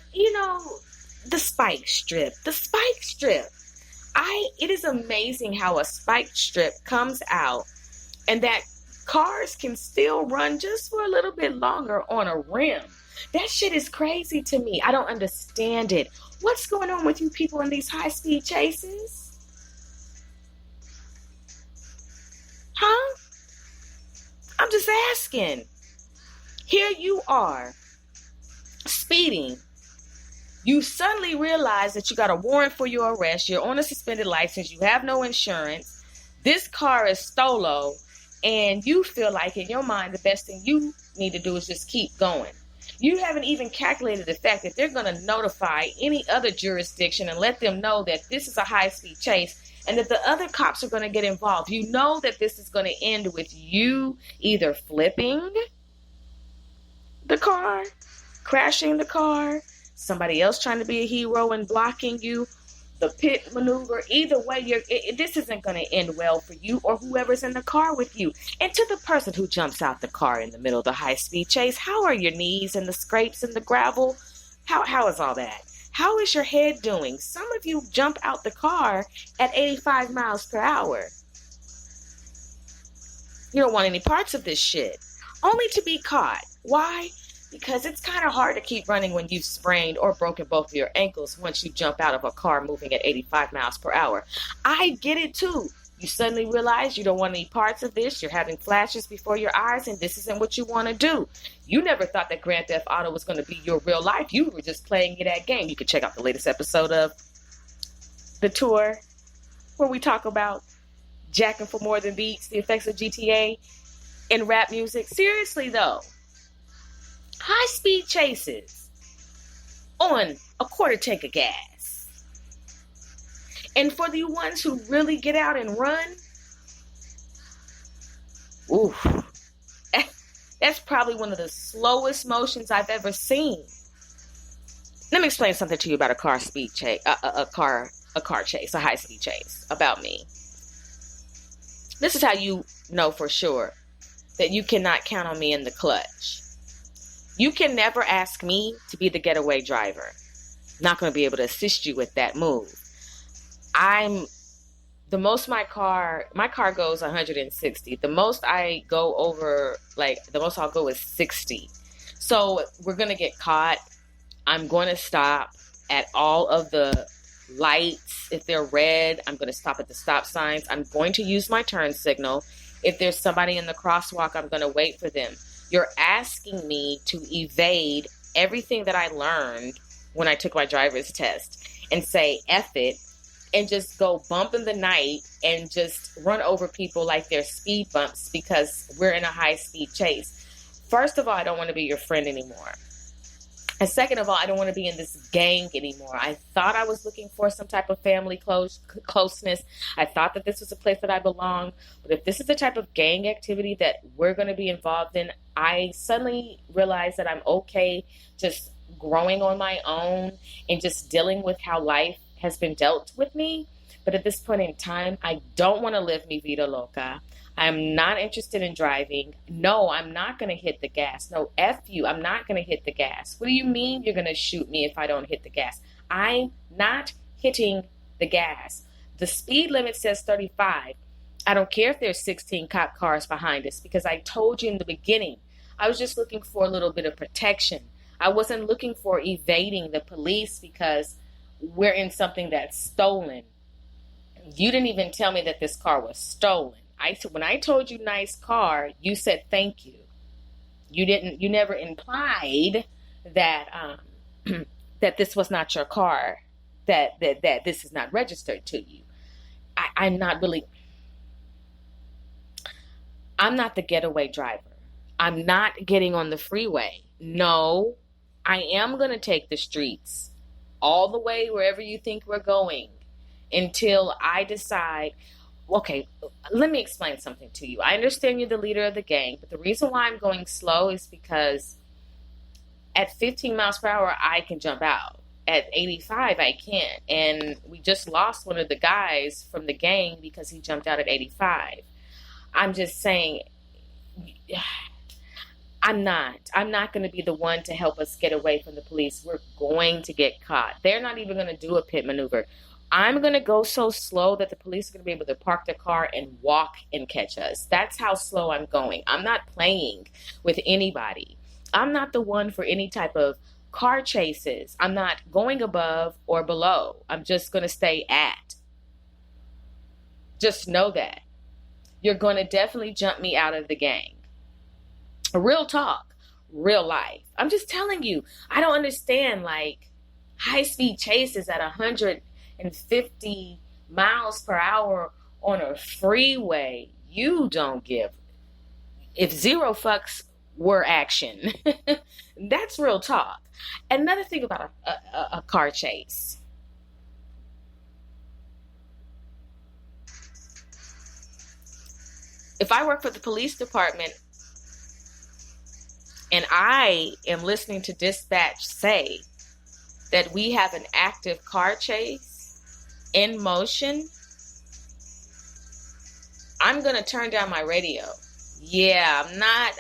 the spike strip. It is amazing how a spike strip comes out and that cars can still run just for a little bit longer on a rim. That shit is crazy to me. I don't understand it. What's going on with you people in these high-speed chases? Huh? I'm just asking. Here you are, speeding. You suddenly realize that you got a warrant for your arrest. You're on a suspended license. You have no insurance. This car is stolo. And you feel like in your mind, the best thing you need to do is just keep going. You haven't even calculated the fact that they're going to notify any other jurisdiction and let them know that this is a high-speed chase and that the other cops are going to get involved. You know that this is going to end with you either flipping the car, crashing the car, somebody else trying to be a hero and blocking you, the pit maneuver. Either way, this isn't going to end well for you or whoever's in the car with you. And to the person who jumps out the car in the middle of the high-speed chase, how are your knees and the scrapes and the gravel? How is all that? How is your head doing? Some of you jump out the car at 85 miles per hour. You don't want any parts of this shit. Only to be caught. Why? Because it's kind of hard to keep running when you've sprained or broken both of your ankles once you jump out of a car moving at 85 miles per hour. I get it too. You suddenly realize you don't want any parts of this. You're having flashes before your eyes, and this isn't what you want to do. You never thought that Grand Theft Auto was going to be your real life. You were just playing it at game. You can check out the latest episode of The Tour, where we talk about jacking for more than beats, the effects of GTA in rap music. Seriously, though. High-speed chases on a quarter tank of gas. And for the ones who really get out and run, that's probably one of the slowest motions I've ever seen. Let me explain something to you about a high-speed chase, about me. This is how you know for sure that you cannot count on me in the clutch. You can never ask me to be the getaway driver. Not going to be able to assist you with that move. The most my car goes 160. The most I go over, the most I'll go is 60. So we're going to get caught. I'm going to stop at all of the lights. If they're red, I'm going to stop at the stop signs. I'm going to use my turn signal. If there's somebody in the crosswalk, I'm going to wait for them. You're asking me to evade everything that I learned when I took my driver's test and say, F it, and just go bump in the night and just run over people like they're speed bumps because we're in a high-speed chase. First of all, I don't want to be your friend anymore. And second of all, I don't want to be in this gang anymore. I thought I was looking for some type of family closeness. I thought that this was a place that I belong. But if this is the type of gang activity that we're going to be involved in, I suddenly realized that I'm okay just growing on my own and just dealing with how life has been dealt with me. But at this point in time, I don't want to live mi vida loca. I'm not interested in driving. No, I'm not going to hit the gas. No, F you. I'm not going to hit the gas. What do you mean you're going to shoot me if I don't hit the gas? I'm not hitting the gas. The speed limit says 35. I don't care if there's 16 cop cars behind us because I told you in the beginning, I was just looking for a little bit of protection. I wasn't looking for evading the police because we're in something that's stolen. You didn't even tell me that this car was stolen. When I told you nice car, you said thank you. You never implied that that this was not your car, that this is not registered to you. I'm not the getaway driver. I'm not getting on the freeway. No, I am going to take the streets all the way wherever you think we're going until I decide. Okay, let me explain something to you. I understand you're the leader of the gang, but the reason why I'm going slow is because at 15 miles per hour, I can jump out. At 85, I can't. And we just lost one of the guys from the gang because he jumped out at 85. I'm just saying, I'm not going to be the one to help us get away from the police. We're going to get caught. They're not even going to do a pit maneuver. I'm going to go so slow that the police are going to be able to park the car and walk and catch us. That's how slow I'm going. I'm not playing with anybody. I'm not the one for any type of car chases. I'm not going above or below. I'm just going to stay at. Just know that. You're going to definitely jump me out of the gang. Real talk. Real life. I'm just telling you. I don't understand high-speed chases at 150 miles per hour on a freeway. You don't give. If zero fucks were action, that's real talk. Another thing about a car chase. If I work for the police department and I am listening to dispatch say that we have an active car chase, in motion, I'm going to turn down my radio. Yeah,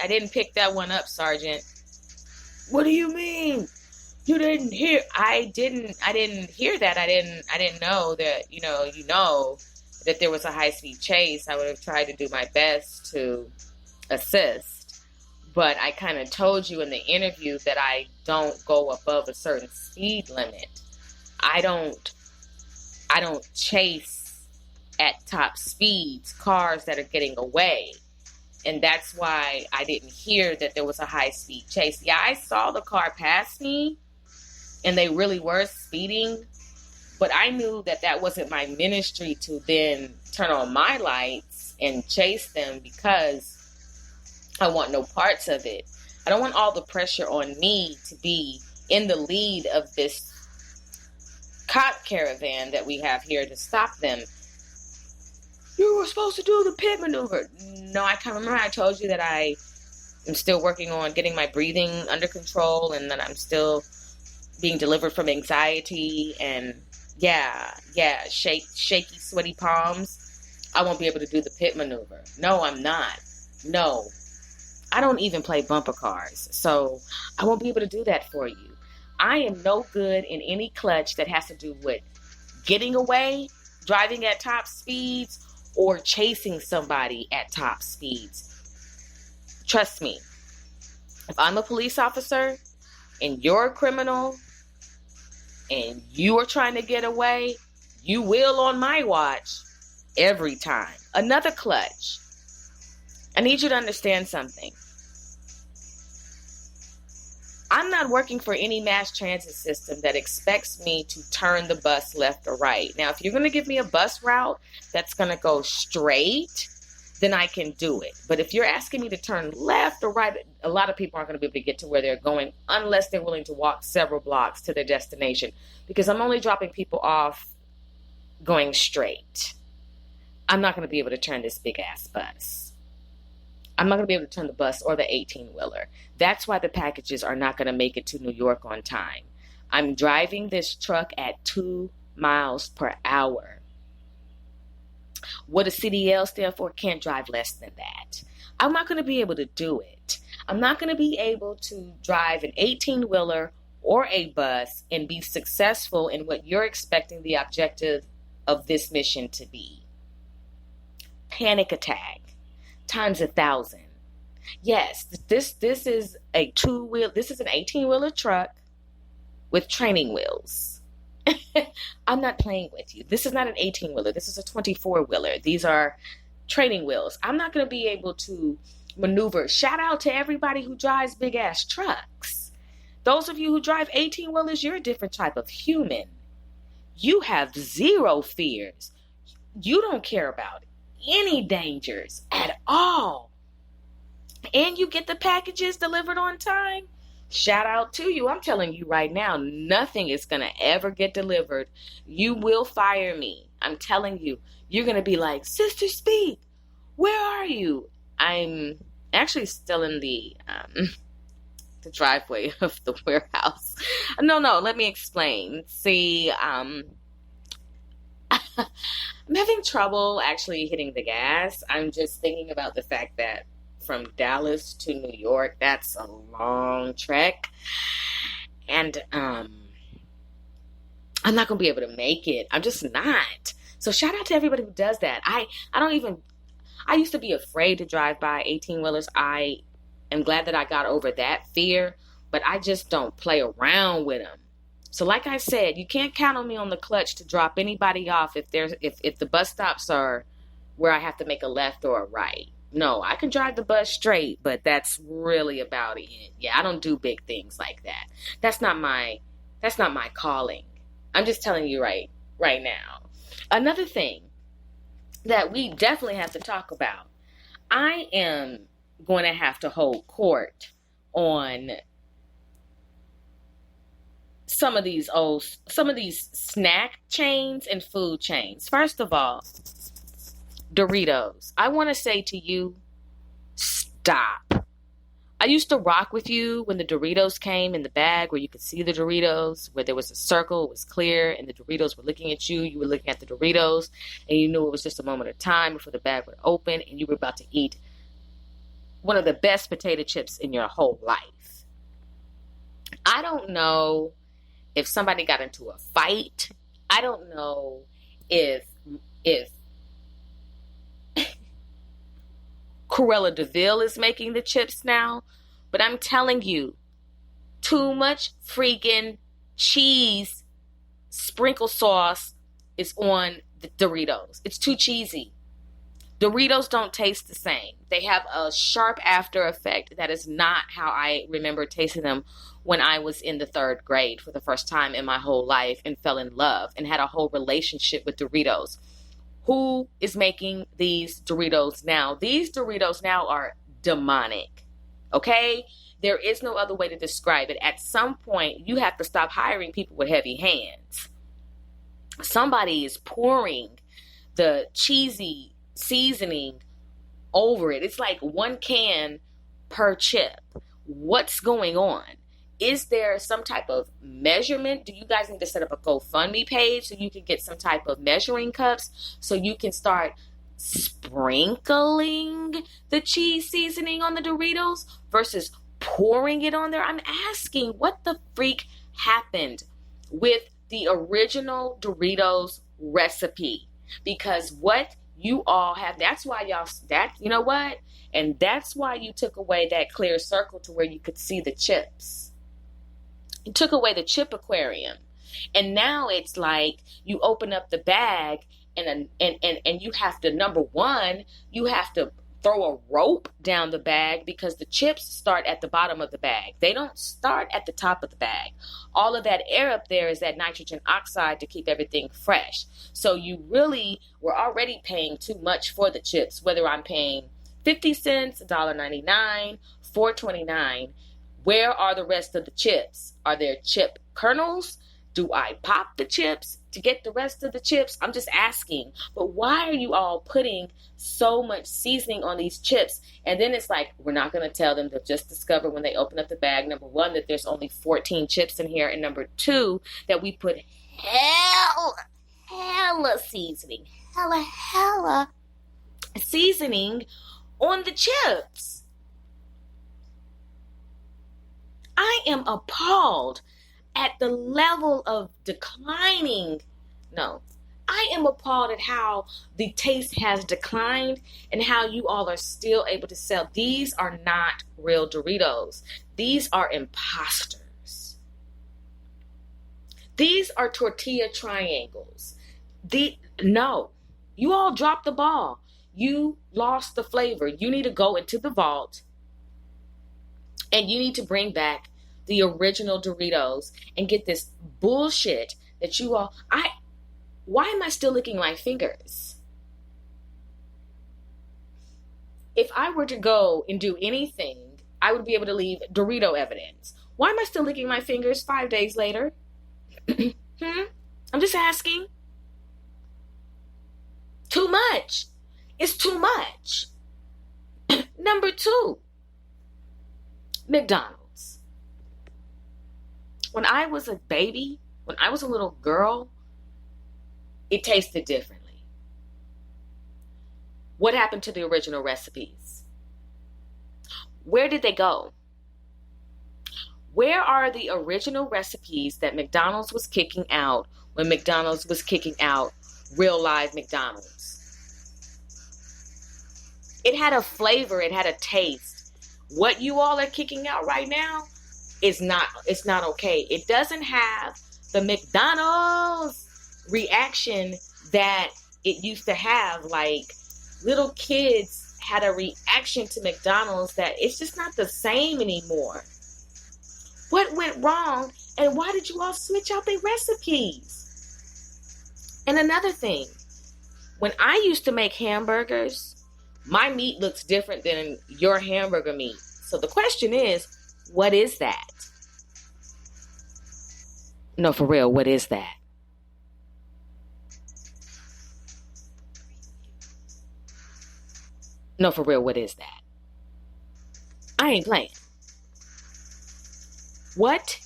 I didn't pick that one up, Sergeant. What do you mean? You didn't hear? I didn't hear that. I didn't know that, that there was a high-speed chase. I would have tried to do my best to assist. But I kind of told you in the interview that I don't go above a certain speed limit. I don't chase at top speeds cars that are getting away. And that's why I didn't hear that there was a high-speed chase. Yeah, I saw the car pass me, and they really were speeding. But I knew that that wasn't my ministry to then turn on my lights and chase them, because I want no parts of it. I don't want all the pressure on me to be in the lead of this cop caravan that we have here to stop them. You were supposed to do the pit maneuver. No, I can't remember. I told you that I am still working on getting my breathing under control, and that I'm still being delivered from anxiety and shaky, sweaty palms. I won't be able to do the pit maneuver. No, I'm not. No, I don't even play bumper cars, so I won't be able to do that for you. I am no good in any clutch that has to do with getting away, driving at top speeds, or chasing somebody at top speeds. Trust me, if I'm a police officer and you're a criminal and you are trying to get away, you will on my watch every time. Another clutch. I need you to understand something. I'm not working for any mass transit system that expects me to turn the bus left or right. Now, if you're going to give me a bus route that's going to go straight, then I can do it. But if you're asking me to turn left or right, a lot of people aren't going to be able to get to where they're going unless they're willing to walk several blocks to their destination, because I'm only dropping people off going straight. I'm not going to be able to turn this big ass bus. I'm not going to be able to turn the bus or the 18-wheeler. That's why the packages are not going to make it to New York on time. I'm driving this truck at 2 miles per hour. What does CDL stand for? Can't drive less than that. I'm not going to be able to do it. I'm not going to be able to drive an 18-wheeler or a bus and be successful in what you're expecting the objective of this mission to be. Panic attack. Times 1,000. Yes, this is a this is an 18-wheeler truck with training wheels. I'm not playing with you. This is not an 18-wheeler. This is a 24-wheeler. These are training wheels. I'm not going to be able to maneuver. Shout out to everybody who drives big ass trucks. Those of you who drive 18-wheelers, you're a different type of human. You have zero fears. You don't care about any dangers at all. And you get the packages delivered on time. Shout out to you. I'm telling you right now, nothing is going to ever get delivered. You will fire me. I'm telling you. You're going to be like, Sister Speak, where are you? I'm actually still in the driveway of the warehouse. No, let me explain. See, I'm having trouble actually hitting the gas. I'm just thinking about the fact that from Dallas to New York, that's a long trek. And I'm not going to be able to make it. I'm just not. So shout out to everybody who does that. I used to be afraid to drive by 18-wheelers. I am glad that I got over that fear, but I just don't play around with them. So like I said, you can't count on me on the clutch to drop anybody off if the bus stops are where I have to make a left or a right. No, I can drive the bus straight, but that's really about it. Yeah, I don't do big things like that. That's not my calling. I'm just telling you right now. Another thing that we definitely have to talk about. I am going to have to hold court on some of these snack chains and food chains. First of all, Doritos. I want to say to you, stop. I used to rock with you when the Doritos came in the bag where you could see the Doritos, where there was a circle, it was clear, and the Doritos were looking at you. You were looking at the Doritos, and you knew it was just a moment of time before the bag would open, and you were about to eat one of the best potato chips in your whole life. I don't know if somebody got into a fight. I don't know if Cruella de Vil is making the chips now, but I'm telling you, too much freaking cheese sprinkle sauce is on the Doritos. It's too cheesy. Doritos don't taste the same. They have a sharp after effect. That is not how I remember tasting them when I was in the 3rd grade for the first time in my whole life and fell in love and had a whole relationship with Doritos. Who is making these Doritos now? These Doritos now are demonic, okay? There is no other way to describe it. At some point, you have to stop hiring people with heavy hands. Somebody is pouring the cheesy seasoning over it. It's like 1 can per chip. What's going on? Is there some type of measurement? Do you guys need to set up a GoFundMe page so you can get some type of measuring cups so you can start sprinkling the cheese seasoning on the Doritos versus pouring it on there? I'm asking, what the freak happened with the original Doritos recipe? Because what you all have, that's why you know what? And that's why you took away that clear circle to where you could see the chips. You took away the chip aquarium. And now it's like you open up the bag and you have to, number one, you have to throw a rope down the bag because the chips start at the bottom of the bag. They don't start at the top of the bag. All of that air up there is that nitrogen oxide to keep everything fresh. So you really were already paying too much for the chips, whether I'm paying 50 cents, $1.99, $4.29. Where are the rest of the chips? Are there chip kernels? Do I pop the chips to get the rest of the chips? I'm just asking. But why are you all putting so much seasoning on these chips? And then it's like, we're not going to tell them. They'll just discover when they open up the bag, number one, that there's only 14 chips in here. And number two, that we put hella seasoning, hella seasoning on the chips. I am appalled at the level of declining. No, I am appalled at how the taste has declined and how you all are still able to sell. These are not real Doritos. These are imposters. These are tortilla triangles. No, you all dropped the ball. You lost the flavor. You need to go into the vault and you need to bring back the original Doritos and get this bullshit that you all... Why am I still licking my fingers? If I were to go and do anything, I would be able to leave Dorito evidence. Why am I still licking my fingers 5 days later? I'm just asking. Too much. It's too much. Number two, McDonald's. When I was a baby, when I was a little girl, it tasted differently. What happened to the original recipes? Where did they go? Where are the original recipes that McDonald's was kicking out when McDonald's was kicking out real live McDonald's? It had a flavor, it had a taste. What you all are kicking out right now is not, it's not okay. It doesn't have the McDonald's reaction that it used to have. Like, little kids had a reaction to McDonald's that it's just not the same anymore. What went wrong, and why did you all switch out their recipes? And another thing, when I used to make hamburgers, my meat looks different than your hamburger meat. So the question is, what is that? No, for real, what is that? No, for real, what is that? I ain't playing. What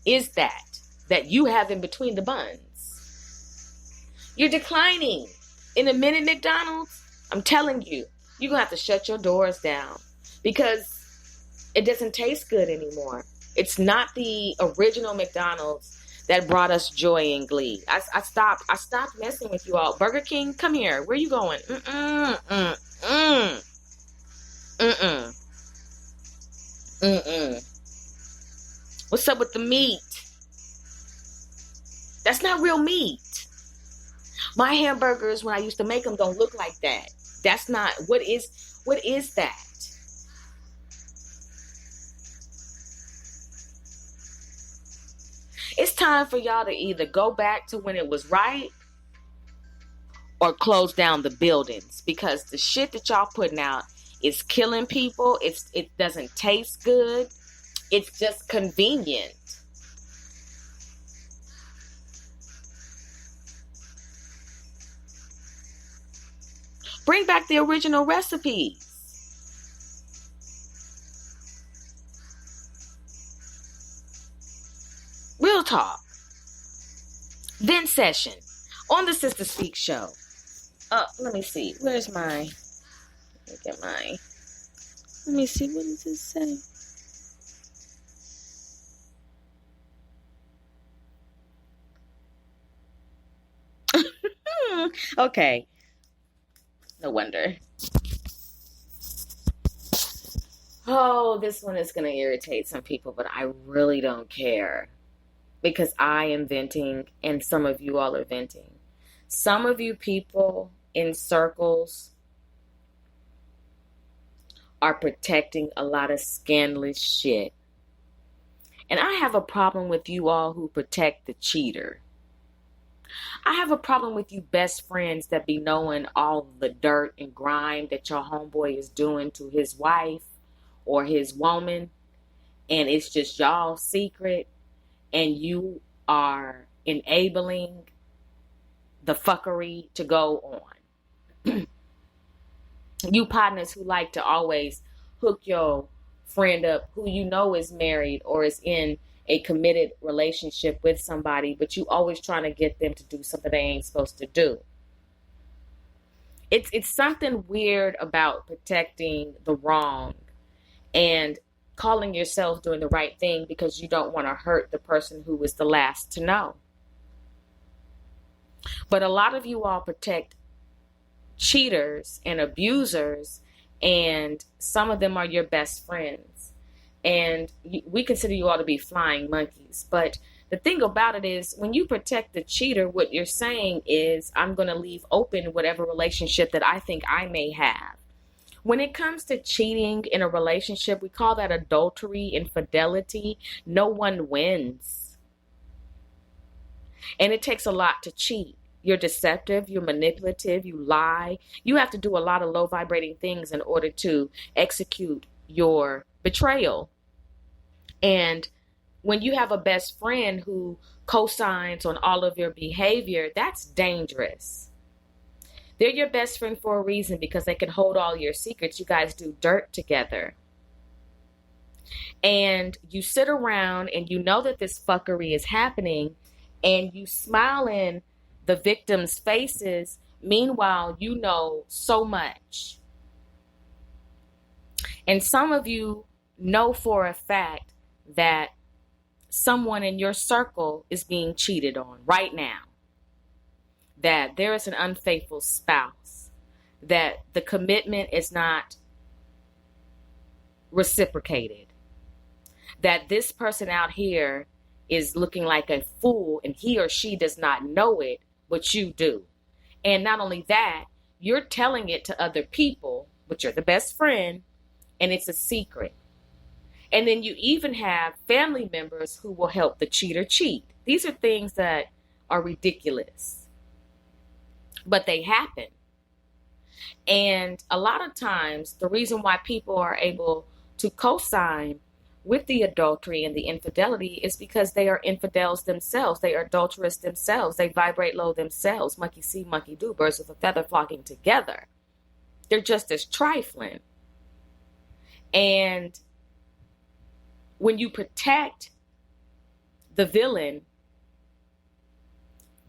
is that you have in between the buns? You're declining. In a minute, McDonald's, I'm telling you, you're going to have to shut your doors down because it doesn't taste good anymore. It's not the original McDonald's that brought us joy and glee. I stopped messing with you all. Burger King, come here. Where you going? What's up with the meat? That's not real meat. My hamburgers, when I used to make them, don't look like that. That's not, what is that? It's time for y'all to either go back to when it was right or close down the buildings, because the shit that y'all putting out is killing people. It doesn't taste good. It's just convenient. Bring back the original recipes. Real talk. Then session on the Sister Speak show. Let me see. Where's my? Let me see. What does this say? Okay. No wonder. Oh, this one is going to irritate some people, but I really don't care. Because I am venting and some of you all are venting. Some of you people in circles are protecting a lot of scandalous shit. And I have a problem with you all who protect the cheater. I have a problem with you best friends that be knowing all the dirt and grime that your homeboy is doing to his wife or his woman. And it's just y'all's secret. And you are enabling the fuckery to go on. You partners who like to always hook your friend up who you know is married or is in a committed relationship with somebody, but you always trying to get them to do something they ain't supposed to do. It's something weird about protecting the wrong and calling yourself doing the right thing because you don't want to hurt the person who is the last to know. But a lot of you all protect cheaters and abusers, and some of them are your best friends. And we consider you all to be flying monkeys. But the thing about it is, when you protect the cheater, what you're saying is, I'm going to leave open whatever relationship that I think I may have. When it comes to cheating in a relationship, we call that adultery, infidelity. No one wins. And it takes a lot to cheat. You're deceptive, you're manipulative, you lie. You have to do a lot of low vibrating things in order to execute your betrayal. And when you have a best friend who co-signs on all of your behavior, that's dangerous. They're your best friend for a reason, because they can hold all your secrets. You guys do dirt together. And you sit around and you know that this fuckery is happening, and you smile in the victims' faces. Meanwhile, you know so much. And some of you know for a fact that someone in your circle is being cheated on right now. That there is an unfaithful spouse, that the commitment is not reciprocated, that this person out here is looking like a fool and he or she does not know it, but you do. And not only that, you're telling it to other people, but you're the best friend, and it's a secret. And then you even have family members who will help the cheater cheat. These are things that are ridiculous. But they happen. And a lot of times, the reason why people are able to co-sign with the adultery and the infidelity is because they are infidels themselves. They are adulterous themselves. They vibrate low themselves. Monkey see, monkey do, birds with a feather flocking together. They're just as trifling. And when you protect the villain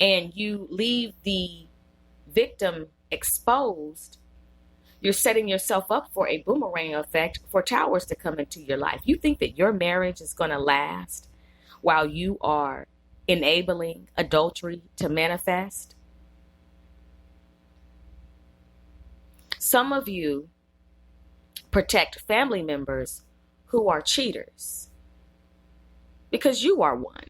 and you leave the victim exposed, you're setting yourself up for a boomerang effect for towers to come into your life. You think that your marriage is going to last while you are enabling adultery to manifest? Some of you protect family members who are cheaters because you are one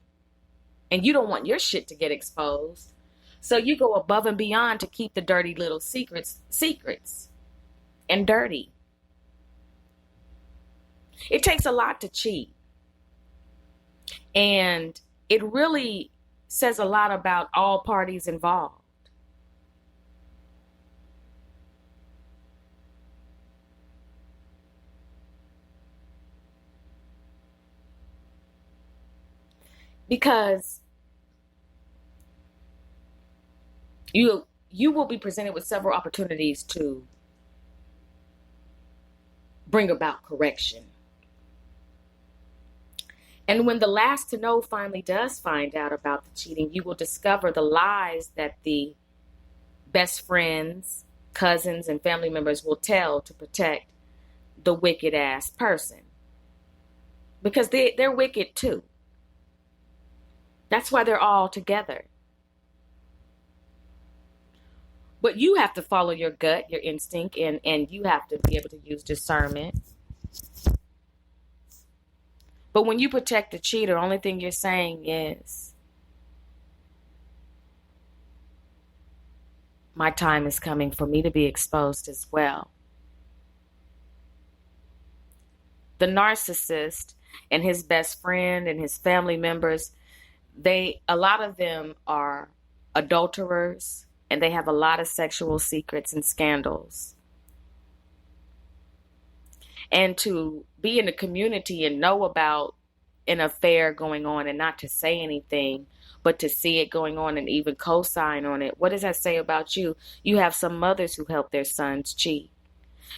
and you don't want your shit to get exposed. So you go above and beyond to keep the dirty little secrets and dirty. It takes a lot to cheat. And it really says a lot about all parties involved. Because you will be presented with several opportunities to bring about correction. And when the last to know finally does find out about the cheating, you will discover the lies that the best friends, cousins, and family members will tell to protect the wicked ass person. Because they're wicked too. That's why they're all together. But you have to follow your gut, your instinct, and you have to be able to use discernment. But when you protect the cheater, only thing you're saying is, my time is coming for me to be exposed as well. The narcissist and his best friend and his family members, a lot of them are adulterers, and they have a lot of sexual secrets and scandals. And to be in the community and know about an affair going on and not to say anything, but to see it going on and even co-sign on it, what does that say about you? You have some mothers who help their sons cheat.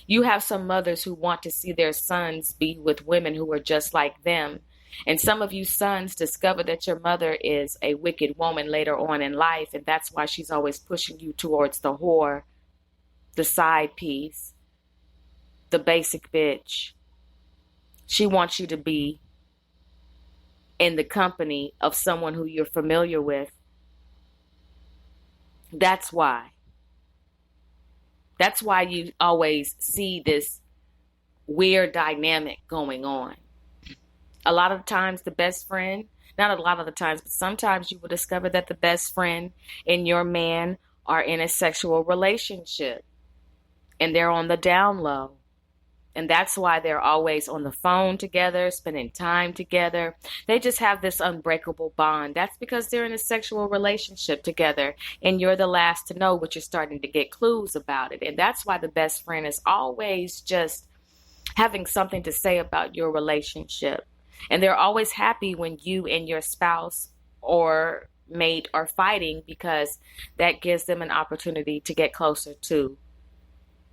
You have some mothers who want to see their sons be with women who are just like them. And some of you sons discover that your mother is a wicked woman later on in life, and that's why she's always pushing you towards the whore, the side piece, the basic bitch. She wants you to be in the company of someone who you're familiar with. That's why. That's why you always see this weird dynamic going on. A lot of times the best friend, not a lot of the times, but sometimes you will discover that the best friend and your man are in a sexual relationship and they're on the down low. And that's why they're always on the phone together, spending time together. They just have this unbreakable bond. That's because they're in a sexual relationship together and you're the last to know, but you're starting to get clues about it. And that's why the best friend is always just having something to say about your relationship. And they're always happy when you and your spouse or mate are fighting, because that gives them an opportunity to get closer to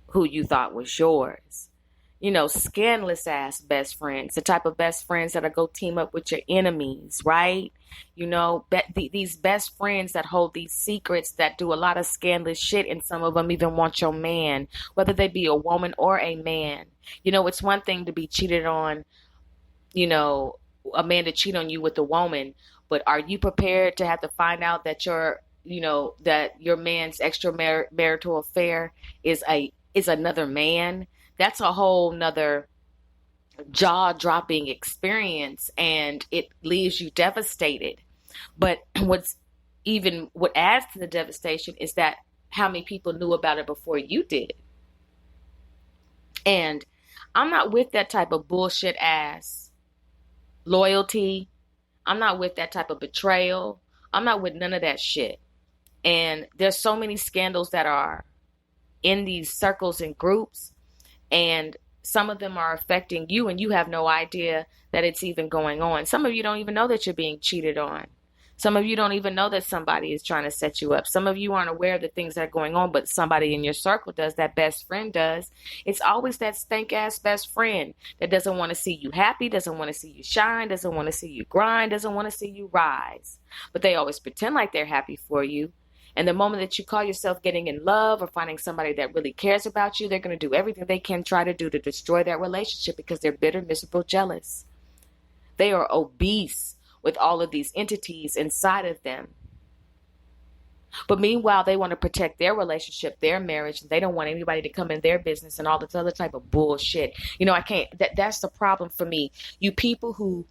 who you thought was yours. You know, scandalous ass best friends, the type of best friends that'll go team up with your enemies, right? You know, these best friends that hold these secrets, that do a lot of scandalous shit, and some of them even want your man, whether they be a woman or a man. You know, it's one thing to be cheated on, you know, a man to cheat on you with a woman, but are you prepared to have to find out that that your man's extramarital affair is another man? That's a whole nother jaw-dropping experience, and it leaves you devastated. But what adds to the devastation is that how many people knew about it before you did. And I'm not with that type of bullshit ass loyalty. I'm not with that type of betrayal. I'm not with none of that shit. And there's so many scandals that are in these circles and groups, and some of them are affecting you and you have no idea that it's even going on. Some of you don't even know that you're being cheated on. Some of you don't even know that somebody is trying to set you up. Some of you aren't aware of the things that are going on, but somebody in your circle does, that best friend does. It's always that stank ass best friend that doesn't want to see you happy, doesn't want to see you shine, doesn't want to see you grind, doesn't want to see you rise. But they always pretend like they're happy for you. And the moment that you call yourself getting in love or finding somebody that really cares about you, they're going to do everything they can try to do to destroy that relationship because they're bitter, miserable, jealous. They are obese with all of these entities inside of them. But meanwhile, they want to protect their relationship, their marriage, and they don't want anybody to come in their business and all this other type of bullshit. I can't, that's the problem for me. You people who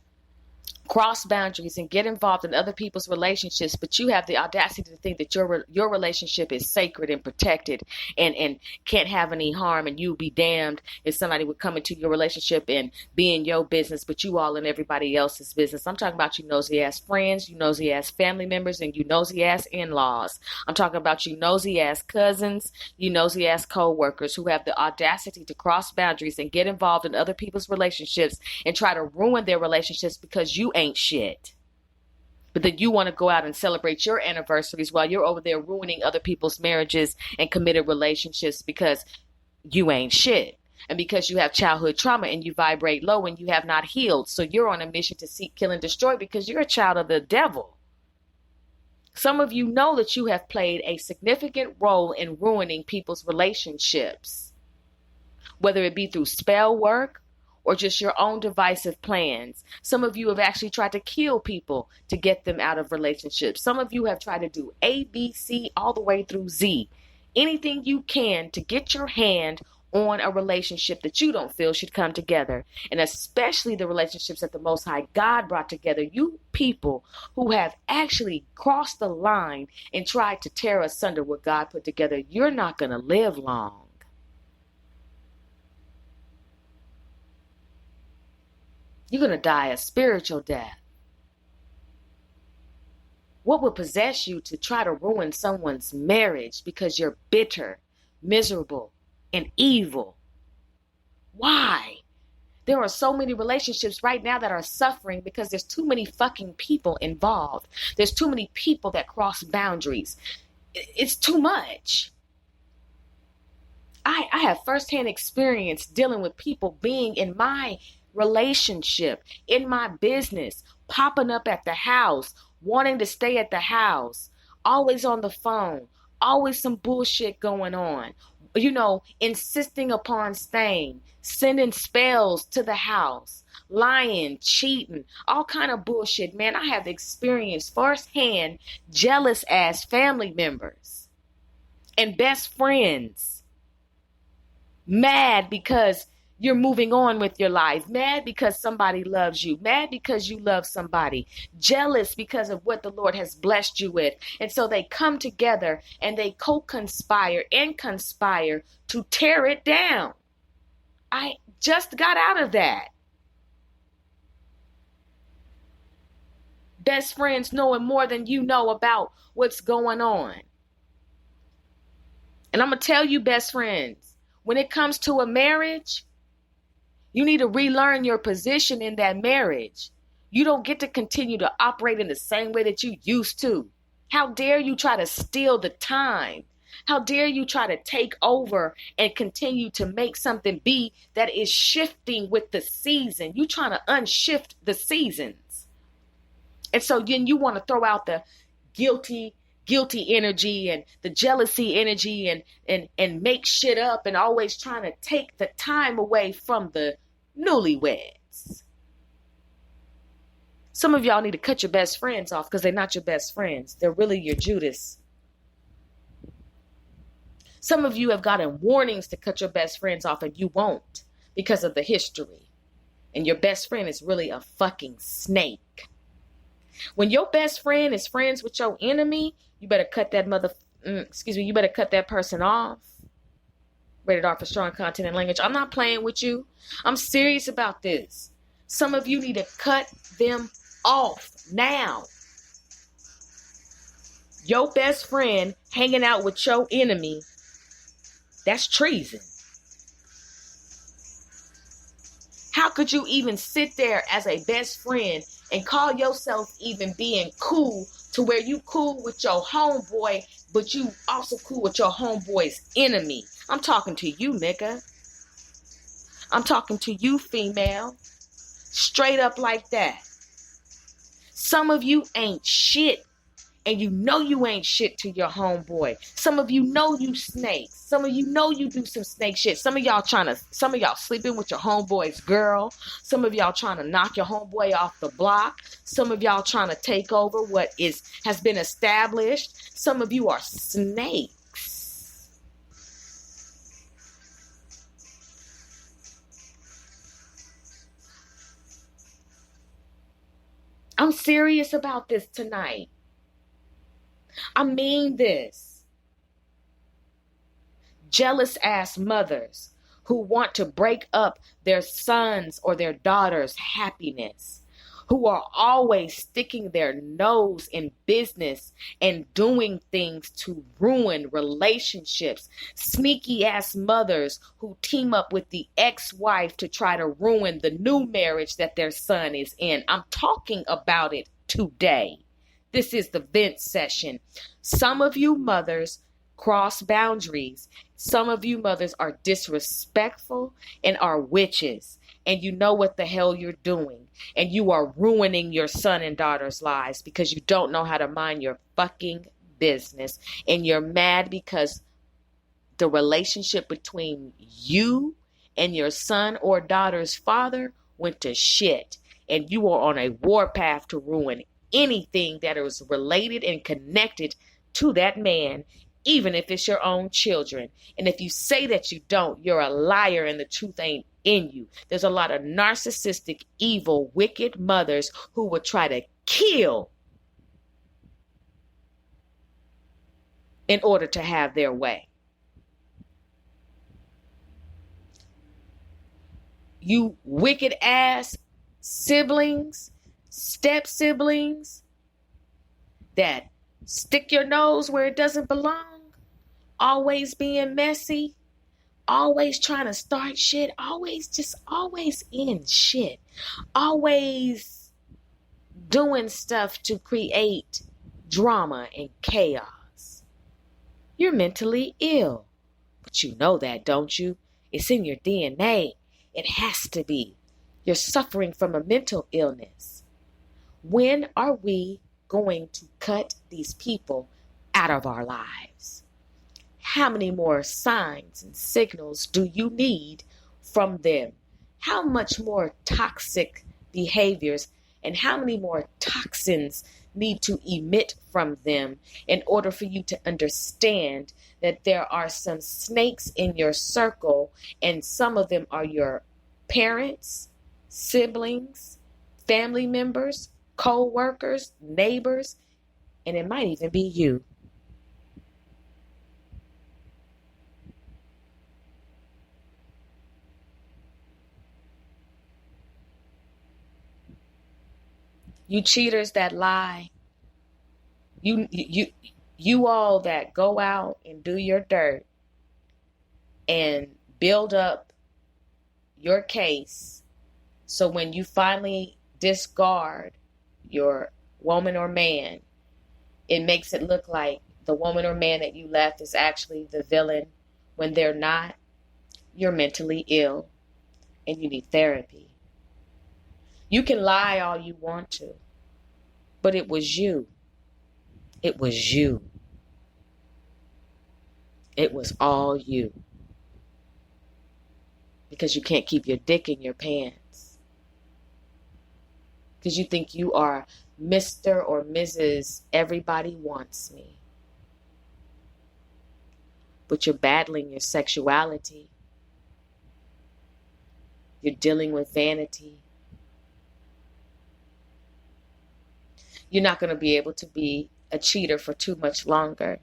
cross boundaries and get involved in other people's relationships, but you have the audacity to think that your relationship is sacred and protected and can't have any harm, and you'll be damned if somebody would come into your relationship and be in your business, but you all in everybody else's business. I'm talking about you nosy ass friends, you nosy ass family members, and you nosy ass in-laws. I'm talking about you nosy ass cousins, you nosy ass co-workers who have the audacity to cross boundaries and get involved in other people's relationships and try to ruin their relationships because you ain't shit. But then you want to go out and celebrate your anniversaries while you're over there ruining other people's marriages and committed relationships because you ain't shit. And because you have childhood trauma and you vibrate low and you have not healed. So you're on a mission to seek, kill, and destroy because you're a child of the devil. Some of you know that you have played a significant role in ruining people's relationships, whether it be through spell work or just your own divisive plans. Some of you have actually tried to kill people to get them out of relationships. Some of you have tried to do A, B, C, all the way through Z. Anything you can to get your hand on a relationship that you don't feel should come together. And especially the relationships that the Most High God brought together. You people who have actually crossed the line and tried to tear asunder what God put together, you're not going to live long. You're going to die a spiritual death. What would possess you to try to ruin someone's marriage because you're bitter, miserable, and evil? Why? There are so many relationships right now that are suffering because there's too many fucking people involved. There's too many people that cross boundaries. It's too much. I have firsthand experience dealing with people being in my relationship, in my business, popping up at the house, wanting to stay at the house, always on the phone, always some bullshit going on, insisting upon staying, sending spells to the house, lying, cheating, all kind of bullshit. Man, I have experienced firsthand jealous ass family members and best friends mad because you're moving on with your life, mad because somebody loves you, mad because you love somebody, jealous because of what the Lord has blessed you with. And so they come together and they co-conspire and conspire to tear it down. I just got out of that. Best friends knowing more than you know about what's going on. And I'm going to tell you, best friends, when it comes to a marriage, you need to relearn your position in that marriage. You don't get to continue to operate in the same way that you used to. How dare you try to steal the time? How dare you try to take over and continue to make something be that is shifting with the season? You trying to unshift the seasons. And so then you want to throw out the guilty energy and the jealousy energy and make shit up and always trying to take the time away from the newlyweds. Some of y'all need to cut your best friends off because they're not your best friends. They're really your Judas. Some of you have gotten warnings to cut your best friends off and you won't because of the history. And your best friend is really a fucking snake. When your best friend is friends with your enemy, you better cut that you better cut that person off. Rated R for strong content and language. I'm not playing with you. I'm serious about this. Some of you need to cut them off now. Your best friend hanging out with your enemy, that's treason. How could you even sit there as a best friend and call yourself even being cool to where you cool with your homeboy, but you also cool with your homeboy's enemy. I'm talking to you, nigga. I'm talking to you, female. Straight up like that. Some of you ain't shit, and you know you ain't shit to your homeboy. Some of you know you snakes. Some of you know you do some snake shit. Some of y'all sleeping with your homeboy's girl. Some of y'all trying to knock your homeboy off the block. Some of y'all trying to take over what has been established. Some of you are snakes. I'm serious about this tonight. I mean this. Jealous ass mothers who want to break up their sons or their daughters' happiness, who are always sticking their nose in business and doing things to ruin relationships. Sneaky ass mothers who team up with the ex-wife to try to ruin the new marriage that their son is in. I'm talking about it today. This is the vent session. Some of you mothers cross boundaries. Some of you mothers are disrespectful and are witches. And you know what the hell you're doing. And you are ruining your son and daughter's lives because you don't know how to mind your fucking business. And you're mad because the relationship between you and your son or daughter's father went to shit. And you are on a warpath to ruin anything that is related and connected to that man, even if it's your own children. And if you say that you don't, you're a liar and the truth ain't in you. There's a lot of narcissistic, evil, wicked mothers who will try to kill in order to have their way. You wicked ass siblings, step siblings that stick your nose where it doesn't belong, always being messy, always trying to start shit, always in shit, always doing stuff to create drama and chaos. You're mentally ill, but you know that, don't you? It's in your DNA. It has to be. You're suffering from a mental illness. When are we going to cut these people out of our lives? How many more signs and signals do you need from them? How much more toxic behaviors and how many more toxins need to emit from them in order for you to understand that there are some snakes in your circle, and some of them are your parents, siblings, family members, co-workers, neighbors, and it might even be you. You cheaters that lie. You all that go out and do your dirt and build up your case, so when you finally discard your woman or man, it makes it look like the woman or man that you left is actually the villain when they're not. You're mentally ill and you need therapy. You can lie all you want to, but it was you. It was you. It was all you. Because you can't keep your dick in your pants. Because you think you are Mr. or Mrs. Everybody Wants Me. But you're battling your sexuality. You're dealing with vanity. You're not going to be able to be a cheater for too much longer,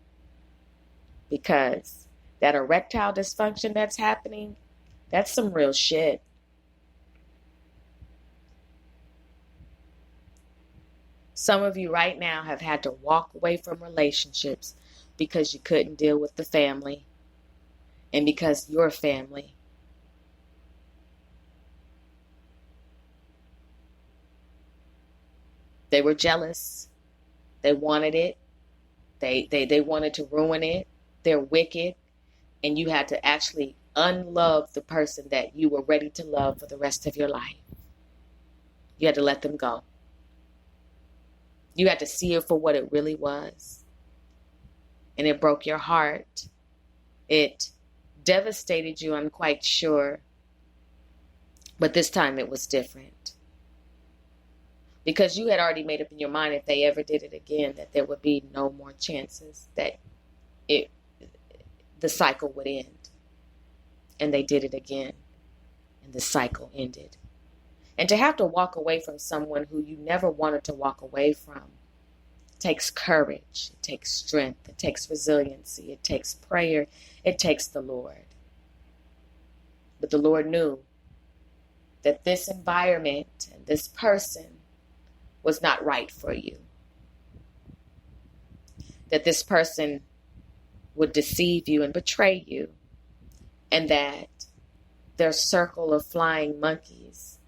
because that erectile dysfunction that's happening, that's some real shit. Some of you right now have had to walk away from relationships because you couldn't deal with the family and because your family. They were jealous. They wanted it. They wanted to ruin it. They're wicked. And you had to actually unlove the person that you were ready to love for the rest of your life. You had to let them go. You had to see it for what it really was. And it broke your heart. It devastated you, I'm quite sure. But this time it was different. Because you had already made up in your mind, if they ever did it again, that there would be no more chances, that the cycle would end. And they did it again. And the cycle ended. And to have to walk away from someone who you never wanted to walk away from takes courage. It takes strength. It takes resiliency. It takes prayer. It takes the Lord. But the Lord knew that this environment and this person was not right for you. That this person would deceive you and betray you. And that their circle of flying monkeys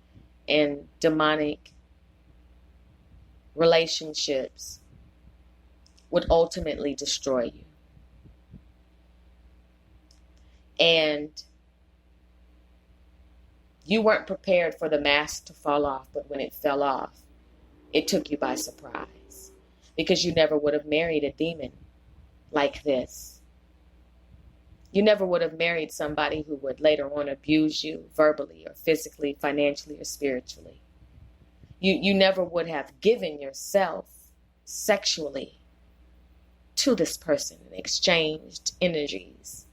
and demonic relationships would ultimately destroy you. And you weren't prepared for the mask to fall off, but when it fell off, it took you by surprise. Because you never would have married a demon like this. You never would have married somebody who would later on abuse you verbally or physically, financially, or spiritually. You never would have given yourself sexually to this person and exchanged energies.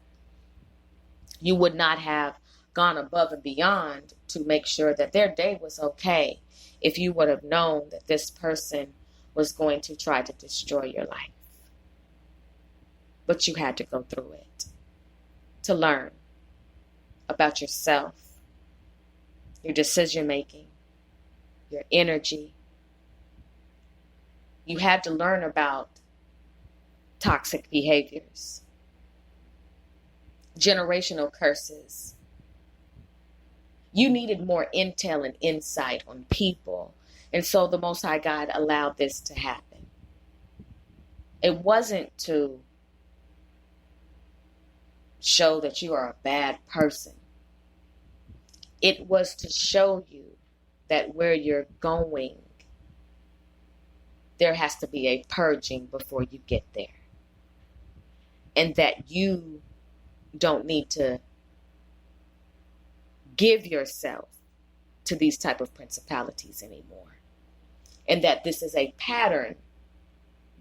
You would not have gone above and beyond to make sure that their day was okay if you would have known that this person was going to try to destroy your life. But you had to go through it to learn about yourself, your decision making, your energy. You had to learn about toxic behaviors, generational curses. You needed more intel and insight on people. And so the Most High God allowed this to happen. It wasn't to show that you are a bad person. It was to show you that where you're going, there has to be a purging before you get there. And that you don't need to give yourself to these type of principalities anymore. And that this is a pattern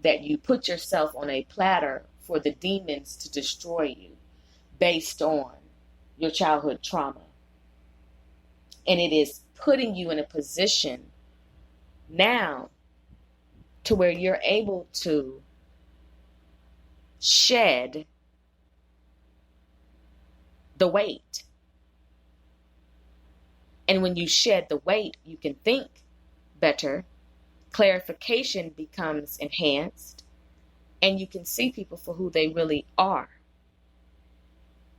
that you put yourself on a platter for the demons to destroy you based on your childhood trauma. And it is putting you in a position now to where you're able to shed the weight. And when you shed the weight, you can think better. Clarification becomes enhanced. And you can see people for who they really are,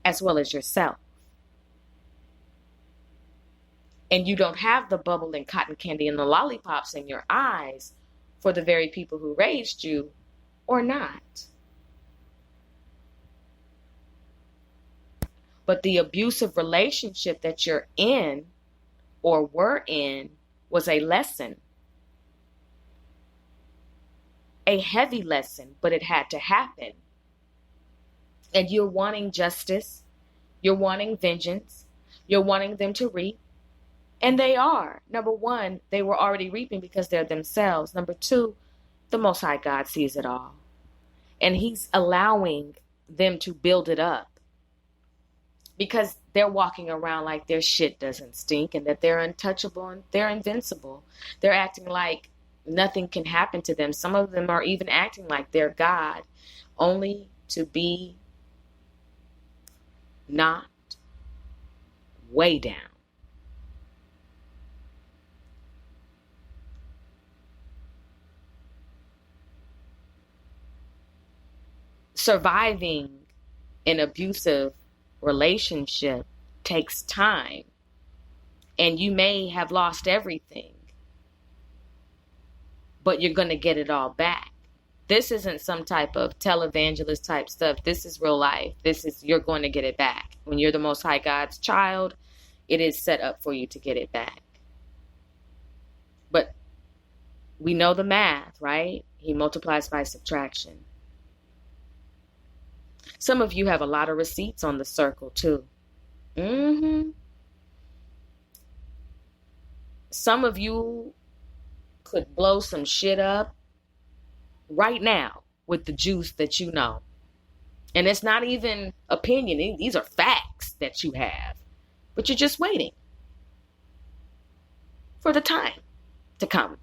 as well as yourself. And you don't have the bubble and cotton candy and the lollipops in your eyes for the very people who raised you or not. But the abusive relationship that you're in or were in was a lesson. A heavy lesson, but it had to happen. And you're wanting justice. You're wanting vengeance. You're wanting them to reap. And they are. Number one, they were already reaping because they're themselves. Number two, the Most High God sees it all. And He's allowing them to build it up. Because they're walking around like their shit doesn't stink and that they're untouchable and they're invincible. They're acting like nothing can happen to them. Some of them are even acting like they're God, only to be knocked way down. Surviving an abusive relationship takes time, and you may have lost everything, but you're going to get it all back. This isn't some type of televangelist type stuff. This is real life. You're going to get it back. When you're the Most High God's child, it is set up for you to get it back. But we know the math, right? He multiplies by subtraction. Some of you have a lot of receipts on the circle too. Some of you could blow some shit up right now with the juice that you know. And it's not even opinion. These are facts that you have. But you're just waiting for the time to come.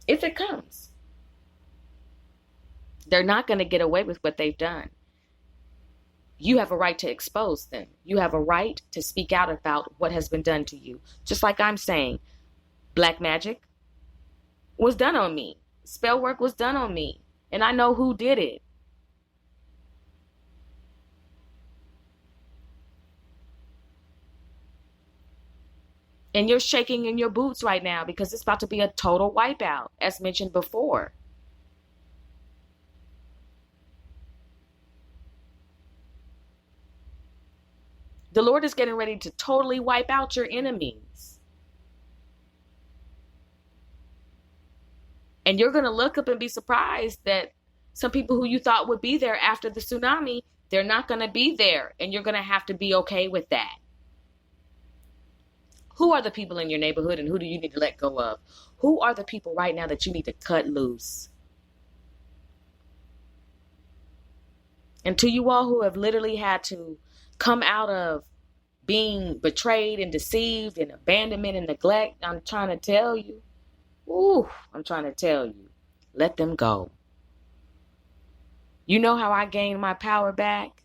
If it comes. They're not going to get away with what they've done. You have a right to expose them. You have a right to speak out about what has been done to you. Just like I'm saying, black magic was done on me. Spell work was done on me. And I know who did it. And you're shaking in your boots right now because it's about to be a total wipeout, as mentioned before. The Lord is getting ready to totally wipe out your enemies. And you're going to look up and be surprised that some people who you thought would be there after the tsunami, they're not going to be there. And you're going to have to be okay with that. Who are the people in your neighborhood and who do you need to let go of? Who are the people right now that you need to cut loose? And to you all who have literally had to come out of being betrayed and deceived and abandonment and neglect, I'm trying to tell you, let them go. You know how I gained my power back?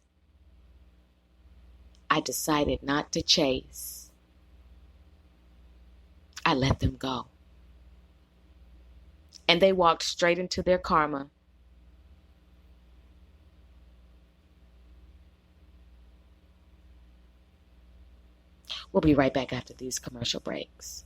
I decided not to chase. I let them go. And they walked straight into their karma. We'll be right back after these commercial breaks.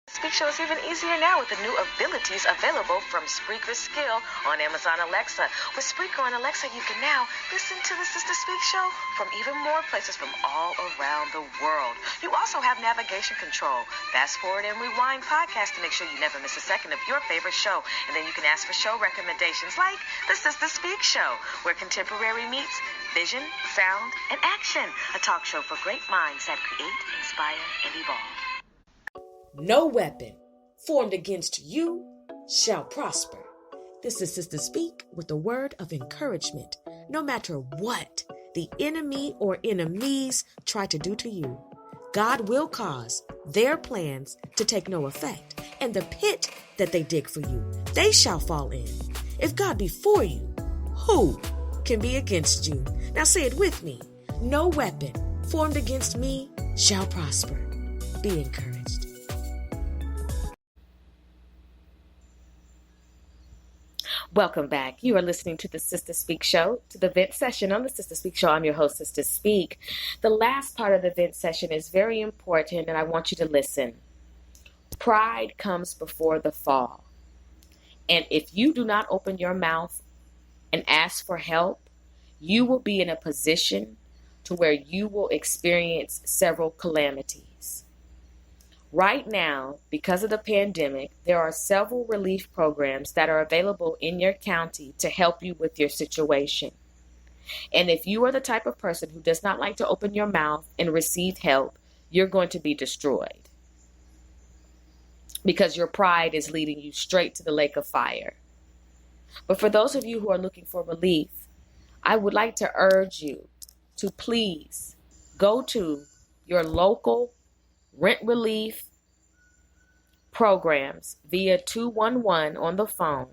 Speak Show is even easier now with the new abilities available from Spreaker Skill on Amazon Alexa. With Spreaker on Alexa, you can now listen to the Sister Speak Show from even more places from all around the world. You also have navigation control, fast forward and rewind podcasts to make sure you never miss a second of your favorite show. And then you can ask for show recommendations like the Sister Speak Show, where contemporary meets vision, sound, and action. A talk show for great minds that create, inspire, and evolve. No weapon formed against you shall prosper. This is Sister Speak with a word of encouragement. No matter what the enemy or enemies try to do to you, God will cause their plans to take no effect. And the pit that they dig for you, they shall fall in. If God be for you, who can be against you? Now say it with me. No weapon formed against me shall prosper. Be encouraged. Welcome back. You are listening to the Sister Speak Show, to the vent session on the Sister Speak Show. I'm your host, Sister Speak. The last part of the vent session is very important, and I want you to listen. Pride comes before the fall. And if you do not open your mouth and ask for help, you will be in a position to where you will experience several calamities. Right now, because of the pandemic, there are several relief programs that are available in your county to help you with your situation. And if you are the type of person who does not like to open your mouth and receive help, you're going to be destroyed. Because your pride is leading you straight to the lake of fire. But for those of you who are looking for relief, I would like to urge you to please go to your local rent relief programs via 211 on the phone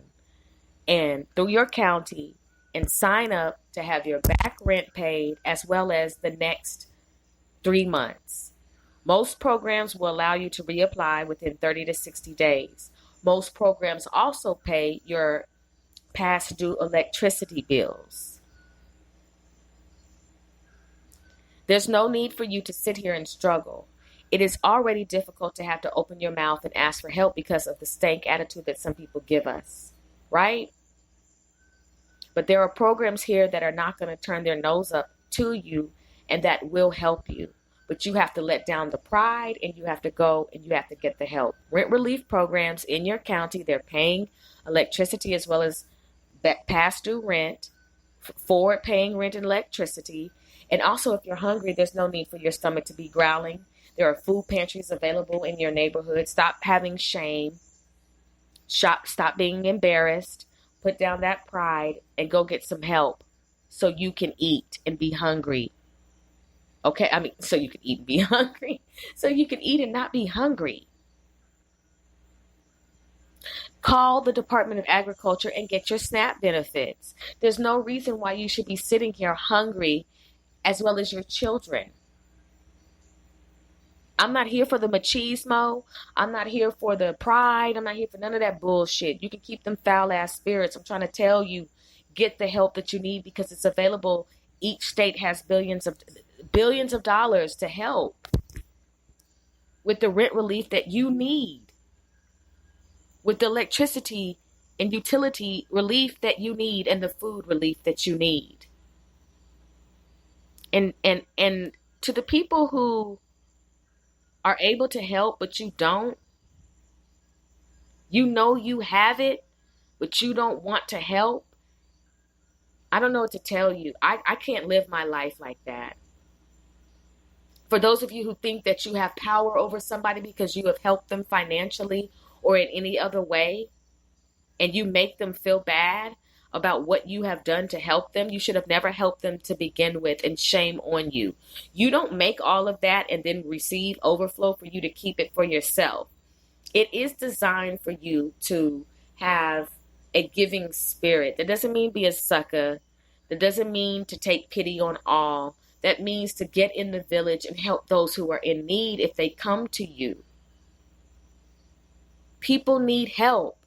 and through your county and sign up to have your back rent paid as well as the next 3 months. Most programs will allow you to reapply within 30 to 60 days. Most programs also pay your past due electricity bills. There's no need for you to sit here and struggle. It is already difficult to have to open your mouth and ask for help because of the stank attitude that some people give us, right? But there are programs here that are not going to turn their nose up to you and that will help you. But you have to let down the pride and you have to go and you have to get the help. Rent relief programs in your county, they're paying electricity as well as past due rent, forward paying rent and electricity. And also, if you're hungry, there's no need for your stomach to be growling. There are food pantries available in your neighborhood. Stop having shame. Stop being embarrassed. Put down that pride and go get some help so you can eat and be hungry. Okay, so you can eat and be hungry. So you can eat and not be hungry. Call the Department of Agriculture and get your SNAP benefits. There's no reason why you should be sitting here hungry as well as your children. I'm not here for the machismo. I'm not here for the pride. I'm not here for none of that bullshit. You can keep them foul ass spirits. I'm trying to tell you, get the help that you need because it's available. Each state has billions of dollars to help with the rent relief that you need, with the electricity and utility relief that you need, and the food relief that you need. And to the people who are able to help, but you don't, you know you have it, but you don't want to help. I don't know what to tell you. I can't live my life like that. For those of you who think that you have power over somebody because you have helped them financially or in any other way, and you make them feel bad about what you have done to help them, you should have never helped them to begin with, and shame on you. You don't make all of that and then receive overflow for you to keep it for yourself. It is designed for you to have a giving spirit. That doesn't mean be a sucker. That doesn't mean to take pity on all. That means to get in the village and help those who are in need if they come to you. People need help.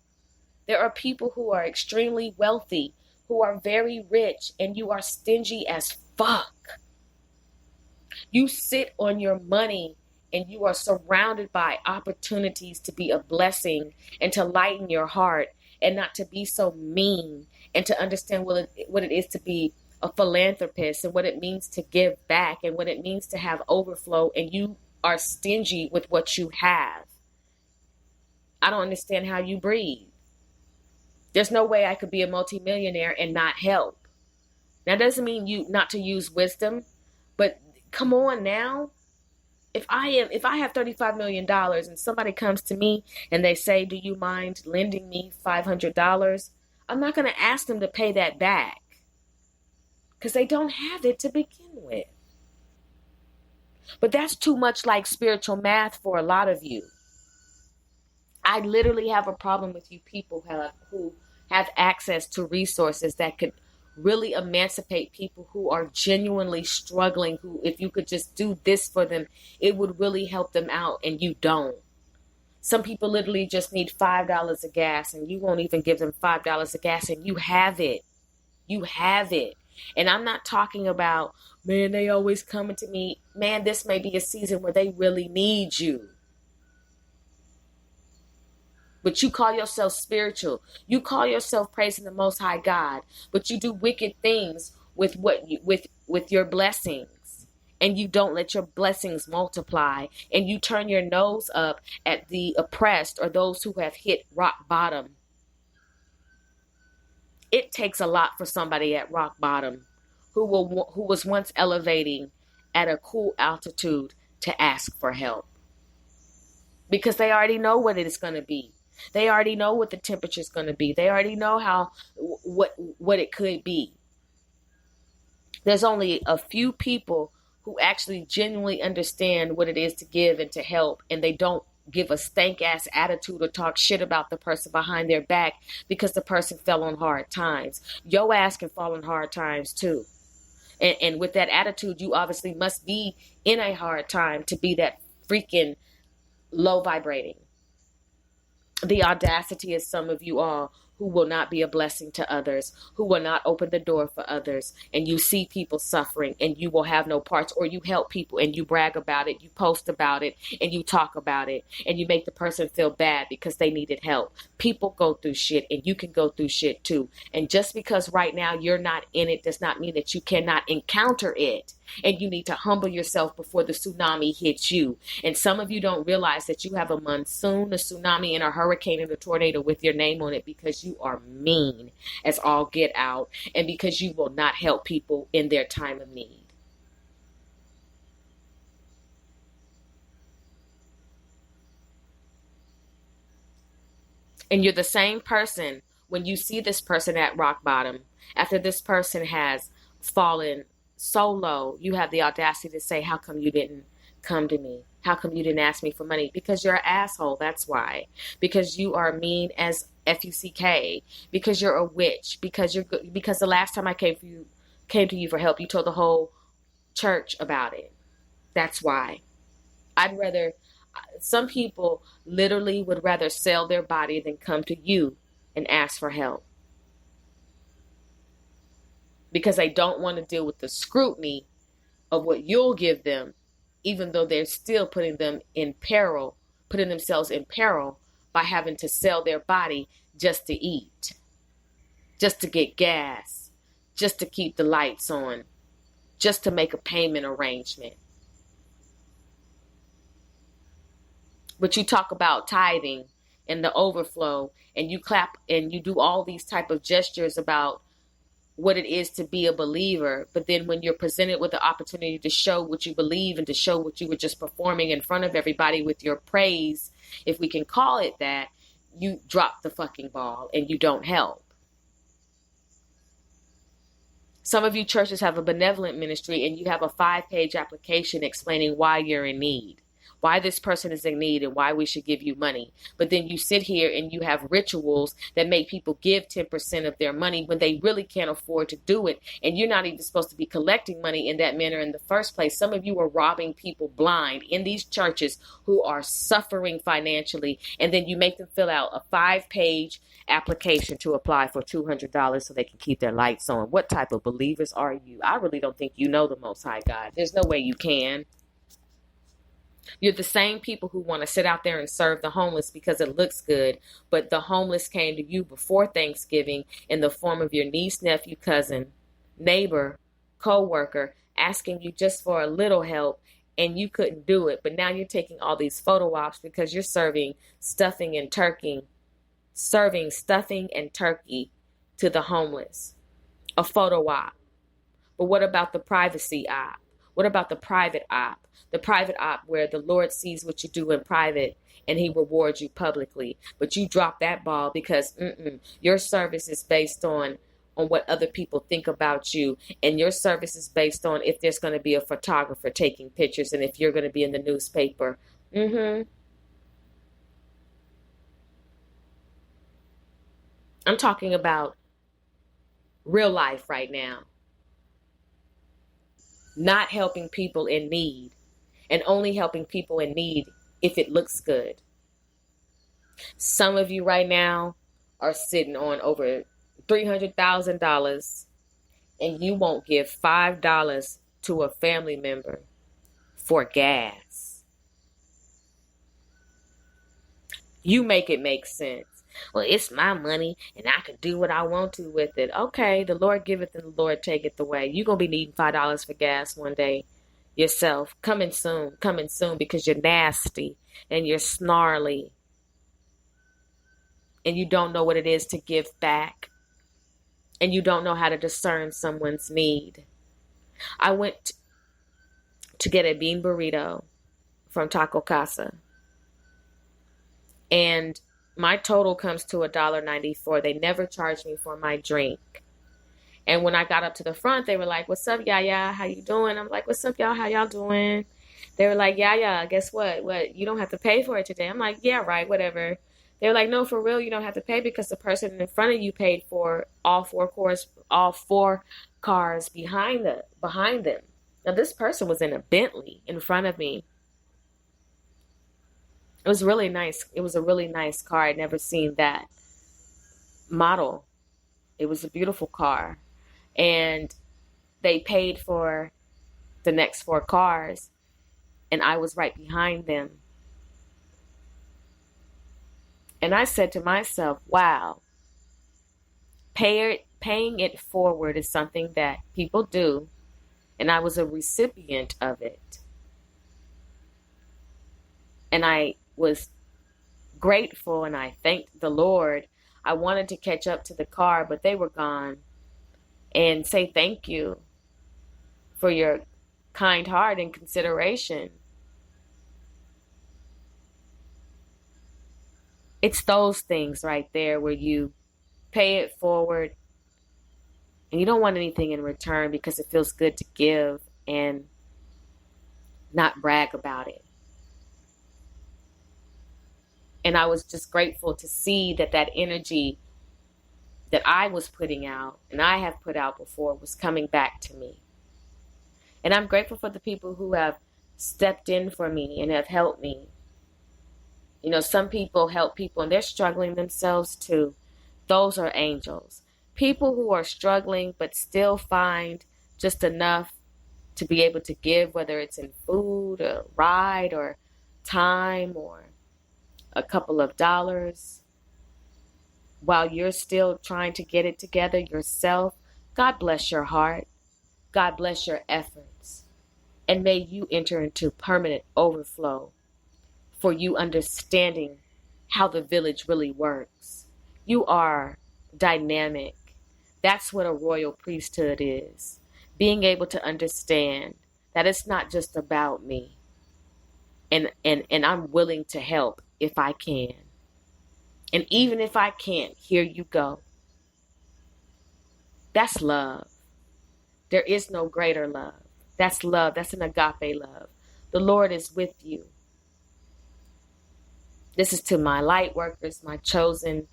There are people who are extremely wealthy, who are very rich, and you are stingy as fuck. You sit on your money and you are surrounded by opportunities to be a blessing and to lighten your heart and not to be so mean and to understand what it is to be a philanthropist and what it means to give back and what it means to have overflow, and you are stingy with what you have. I don't understand how you breathe. There's no way I could be a multimillionaire and not help. Now, that doesn't mean you not to use wisdom, but come on now. If I have $35 million and somebody comes to me and they say, do you mind lending me $500? I'm not going to ask them to pay that back because they don't have it to begin with. But that's too much like spiritual math for a lot of you. I literally have a problem with you people who have access to resources that could really emancipate people who are genuinely struggling, who, if you could just do this for them, it would really help them out, and you don't. Some people literally just need $5 of gas, and you won't even give them $5 of gas, and you have it. You have it. And I'm not talking about, man, they always coming to me. Man, this may be a season where they really need you. But you call yourself spiritual. You call yourself praising the Most High God. But you do wicked things with with your blessings. And you don't let your blessings multiply. And you turn your nose up at the oppressed or those who have hit rock bottom. It takes a lot for somebody at rock bottom who was once elevating at a cool altitude to ask for help. Because they already know what it is going to be. They already know what the temperature is going to be. They already know what it could be. There's only a few people who actually genuinely understand what it is to give and to help, and they don't give a stank ass attitude or talk shit about the person behind their back because the person fell on hard times. Your ass can fall on hard times too. And with that attitude, you obviously must be in a hard time to be that freaking low vibrating. The audacity of some of you all who will not be a blessing to others, who will not open the door for others, and you see people suffering and you will have no parts, or you help people and you brag about it, you post about it, and you talk about it, and you make the person feel bad because they needed help. People go through shit and you can go through shit too. And just because right now you're not in it does not mean that you cannot encounter it. And you need to humble yourself before the tsunami hits you. And some of you don't realize that you have a monsoon, a tsunami, and a hurricane and a tornado with your name on it because you are mean as all get out, and because you will not help people in their time of need. And you're the same person when you see this person at rock bottom, after this person has fallen so low, you have the audacity to say, how come you didn't come to me? How come you didn't ask me for money? Because you're an asshole. That's why. Because you are mean as F-U-C-K. Because you're a witch. Because the last time I came to you for help, you told the whole church about it. That's why. Some people literally would rather sell their body than come to you and ask for help. Because they don't want to deal with the scrutiny of what you'll give them, even though they're still putting themselves in peril by having to sell their body just to eat, just to get gas, just to keep the lights on, just to make a payment arrangement. But you talk about tithing and the overflow, and you clap and you do all these type of gestures about what it is to be a believer. But then when you're presented with the opportunity to show what you believe and to show what you were just performing in front of everybody with your praise, if we can call it that, you drop the fucking ball and you don't help. Some of you churches have a benevolent ministry and you have a 5-page application explaining why you're in need, why this person is in need, and why we should give you money. But then you sit here and you have rituals that make people give 10% of their money when they really can't afford to do it. And you're not even supposed to be collecting money in that manner in the first place. Some of you are robbing people blind in these churches who are suffering financially. And then you make them fill out a 5-page application to apply for $200 so they can keep their lights on. What type of believers are you? I really don't think you know the Most High God. There's no way you can. You're the same people who want to sit out there and serve the homeless because it looks good, but the homeless came to you before Thanksgiving in the form of your niece, nephew, cousin, neighbor, co-worker, asking you just for a little help, and you couldn't do it. But now you're taking all these photo ops because you're serving stuffing and turkey to the homeless. A photo op. But what about the privacy op? What about the private op? The private op where the Lord sees what you do in private and he rewards you publicly. But you drop that ball because your service is based on what other people think about you. And your service is based on if there's going to be a photographer taking pictures and if you're going to be in the newspaper. I'm talking about real life right now. Not helping people in need. And only helping people in need if it looks good. Some of you right now are sitting on over $300,000 and you won't give $5 to a family member for gas. You make it make sense. Well, it's my money and I can do what I want to with it. Okay, the Lord giveth and the Lord taketh away. You're going to be needing $5 for gas one day. Yourself coming soon because you're nasty and you're snarly and you don't know what it is to give back and you don't know how to discern someone's need. I went to get a bean burrito from Taco Casa and my total comes to $1.94. They never charged me for my drink. And when I got up to the front, they were like, "What's up, Yaya? How you doing?" I'm like, "What's up, y'all? How y'all doing?" They were like, "Yaya, guess what? What? You don't have to pay for it today." I'm like, "Yeah, right, whatever." They were like, "No, for real, you don't have to pay because the person in front of you paid for all four cars behind them." Now, this person was in a Bentley in front of me. It was really nice. It was a really nice car. I'd never seen that. model. It was a beautiful car. And they paid for the next 4 cars, and I was right behind them. And I said to myself, wow, paying it forward is something that people do, and I was a recipient of it. And I was grateful, and I thanked the Lord. I wanted to catch up to the car, but they were gone, and say thank you for your kind heart and consideration. It's those things right there where you pay it forward and you don't want anything in return because it feels good to give and not brag about it. And I was just grateful to see that energy that I was putting out and I have put out before was coming back to me. And I'm grateful for the people who have stepped in for me and have helped me. You know, some people help people and they're struggling themselves too. Those are angels. People who are struggling but still find just enough to be able to give, whether it's in food, a ride, or time, or a couple of dollars, while you're still trying to get it together yourself. God bless your heart. God bless your efforts. And may you enter into permanent overflow for you understanding how the village really works. You are dynamic. That's what a royal priesthood is. Being able to understand that it's not just about me. And I'm willing to help if I can. And even if I can't, here you go. That's love. There is no greater love. That's love. That's an agape love. The Lord is with you. This is to my light workers, my chosen,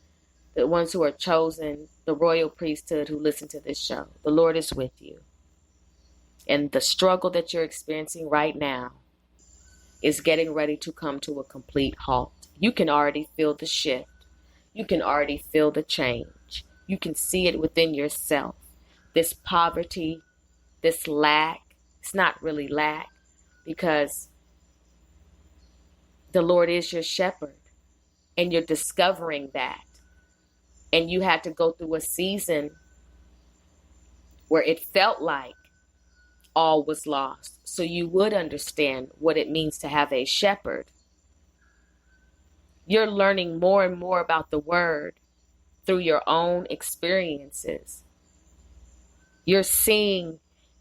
the ones who are chosen, the royal priesthood who listen to this show. The Lord is with you. And the struggle that you're experiencing right now is getting ready to come to a complete halt. You can already feel the shift. You can already feel the change. You can see it within yourself. This poverty, this lack, it's not really lack because the Lord is your shepherd and you're discovering that. And you had to go through a season where it felt like all was lost. So you would understand what it means to have a shepherd. You're learning more and more about the word through your own experiences. You're seeing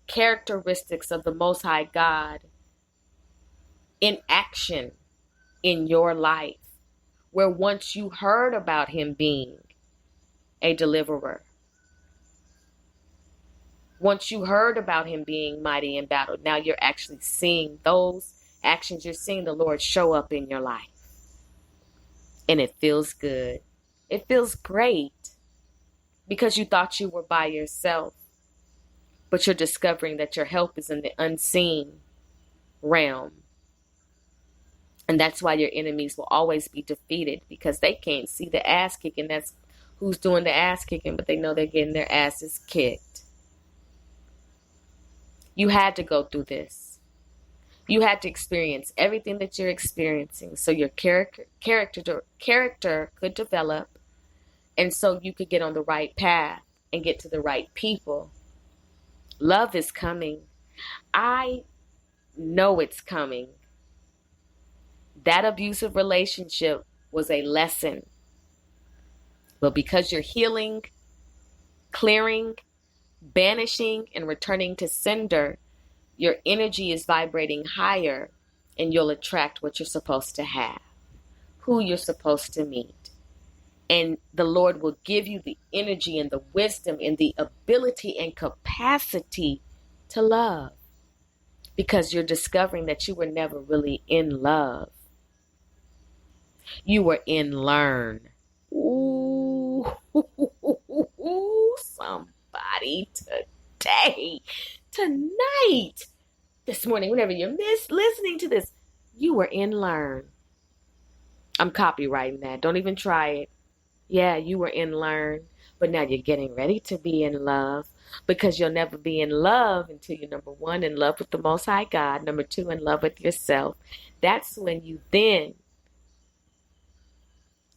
characteristics of the Most High God in action in your life, where once you heard about him being a deliverer, once you heard about him being mighty in battle, now you're actually seeing those actions. You're seeing the Lord show up in your life. And it feels good. It feels great because you thought you were by yourself, but you're discovering that your help is in the unseen realm. And that's why your enemies will always be defeated because they can't see the ass kicking. That's who's doing the ass kicking, but they know they're getting their asses kicked. You had to go through this. You had to experience everything that you're experiencing so your character could develop, and so you could get on the right path and get to the right people. Love is coming. I know it's coming. That abusive relationship was a lesson. But because you're healing, clearing, banishing, and returning to sender, your energy is vibrating higher and you'll attract what you're supposed to have, who you're supposed to meet. And the Lord will give you the energy and the wisdom and the ability and capacity to love because you're discovering that you were never really in love. You were in learn. Ooh, somebody today, tonight, this morning, whenever you're listening to this, you were in learn. I'm copywriting that. Don't even try it. Yeah, you were in learn, but now you're getting ready to be in love because you'll never be in love until you're number one, in love with the Most High God, number two, in love with yourself. That's when you then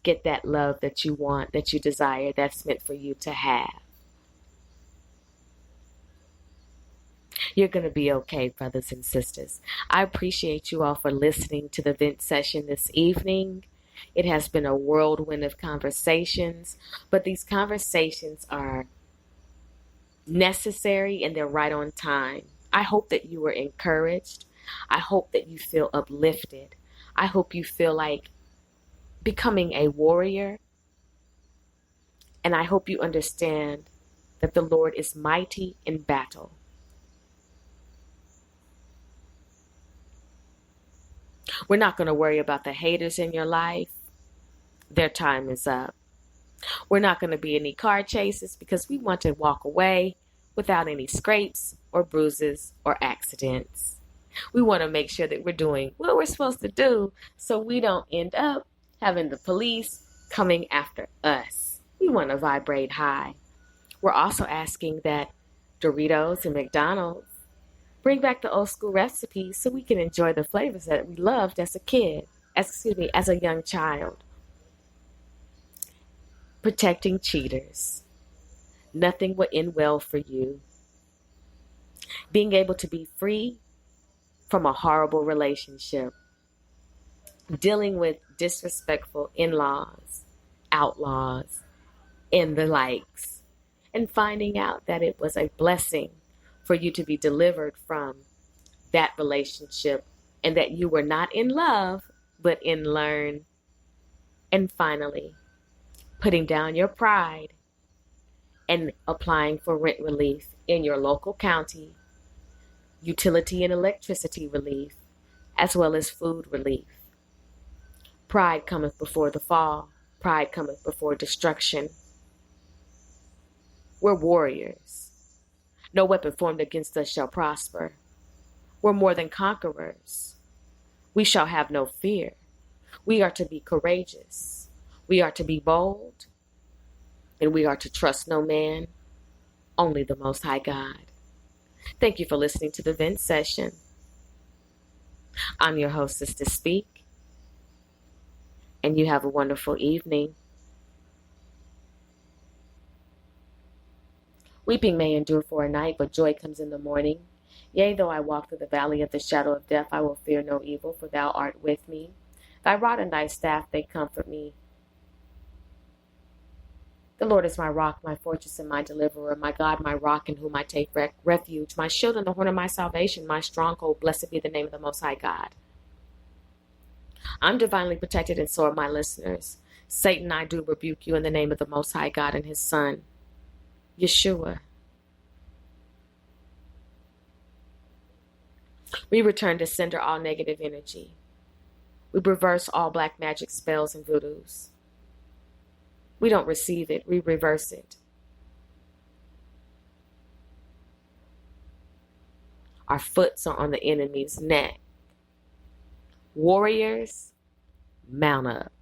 get that love that you want, that you desire, that's meant for you to have. You're going to be okay, brothers and sisters. I appreciate you all for listening to the vent session this evening. It has been a whirlwind of conversations, but these conversations are necessary and they're right on time. I hope that you were encouraged. I hope that you feel uplifted. I hope you feel like becoming a warrior. And I hope you understand that the Lord is mighty in battle. We're not going to worry about the haters in your life. Their time is up. We're not going to be any car chases because we want to walk away without any scrapes or bruises or accidents. We want to make sure that we're doing what we're supposed to do so we don't end up having the police coming after us. We want to vibrate high. We're also asking that Doritos and McDonald's bring back the old school recipes so we can enjoy the flavors that we loved as a kid, as a young child. Protecting cheaters. Nothing will end well for you. Being able to be free from a horrible relationship. Dealing with disrespectful in-laws, outlaws, and the likes. And finding out that it was a blessing for you to be delivered from that relationship and that you were not in love, but in learn. And finally, putting down your pride and applying for rent relief in your local county, utility and electricity relief, as well as food relief. Pride cometh before the fall. Pride cometh before destruction. We're warriors. No weapon formed against us shall prosper. We're more than conquerors. We shall have no fear. We are to be courageous. We are to be bold. And we are to trust no man, only the Most High God. Thank you for listening to the Vent Session. I'm your host, Sister Speak. And you have a wonderful evening. Weeping may endure for a night, but joy comes in the morning. Yea, though I walk through the valley of the shadow of death, I will fear no evil, for thou art with me. Thy rod and thy staff, they comfort me. The Lord is my rock, my fortress, and my deliverer, my God, my rock, in whom I take refuge, my shield and the horn of my salvation, my stronghold. Blessed be the name of the Most High God. I'm divinely protected, and so are my listeners. Satan, I do rebuke you in the name of the Most High God and his Son, Yeshua. We return to sender all negative energy. We reverse all black magic spells and voodoos. We don't receive it, we reverse it. Our foots are on the enemy's neck. Warriors, mount up.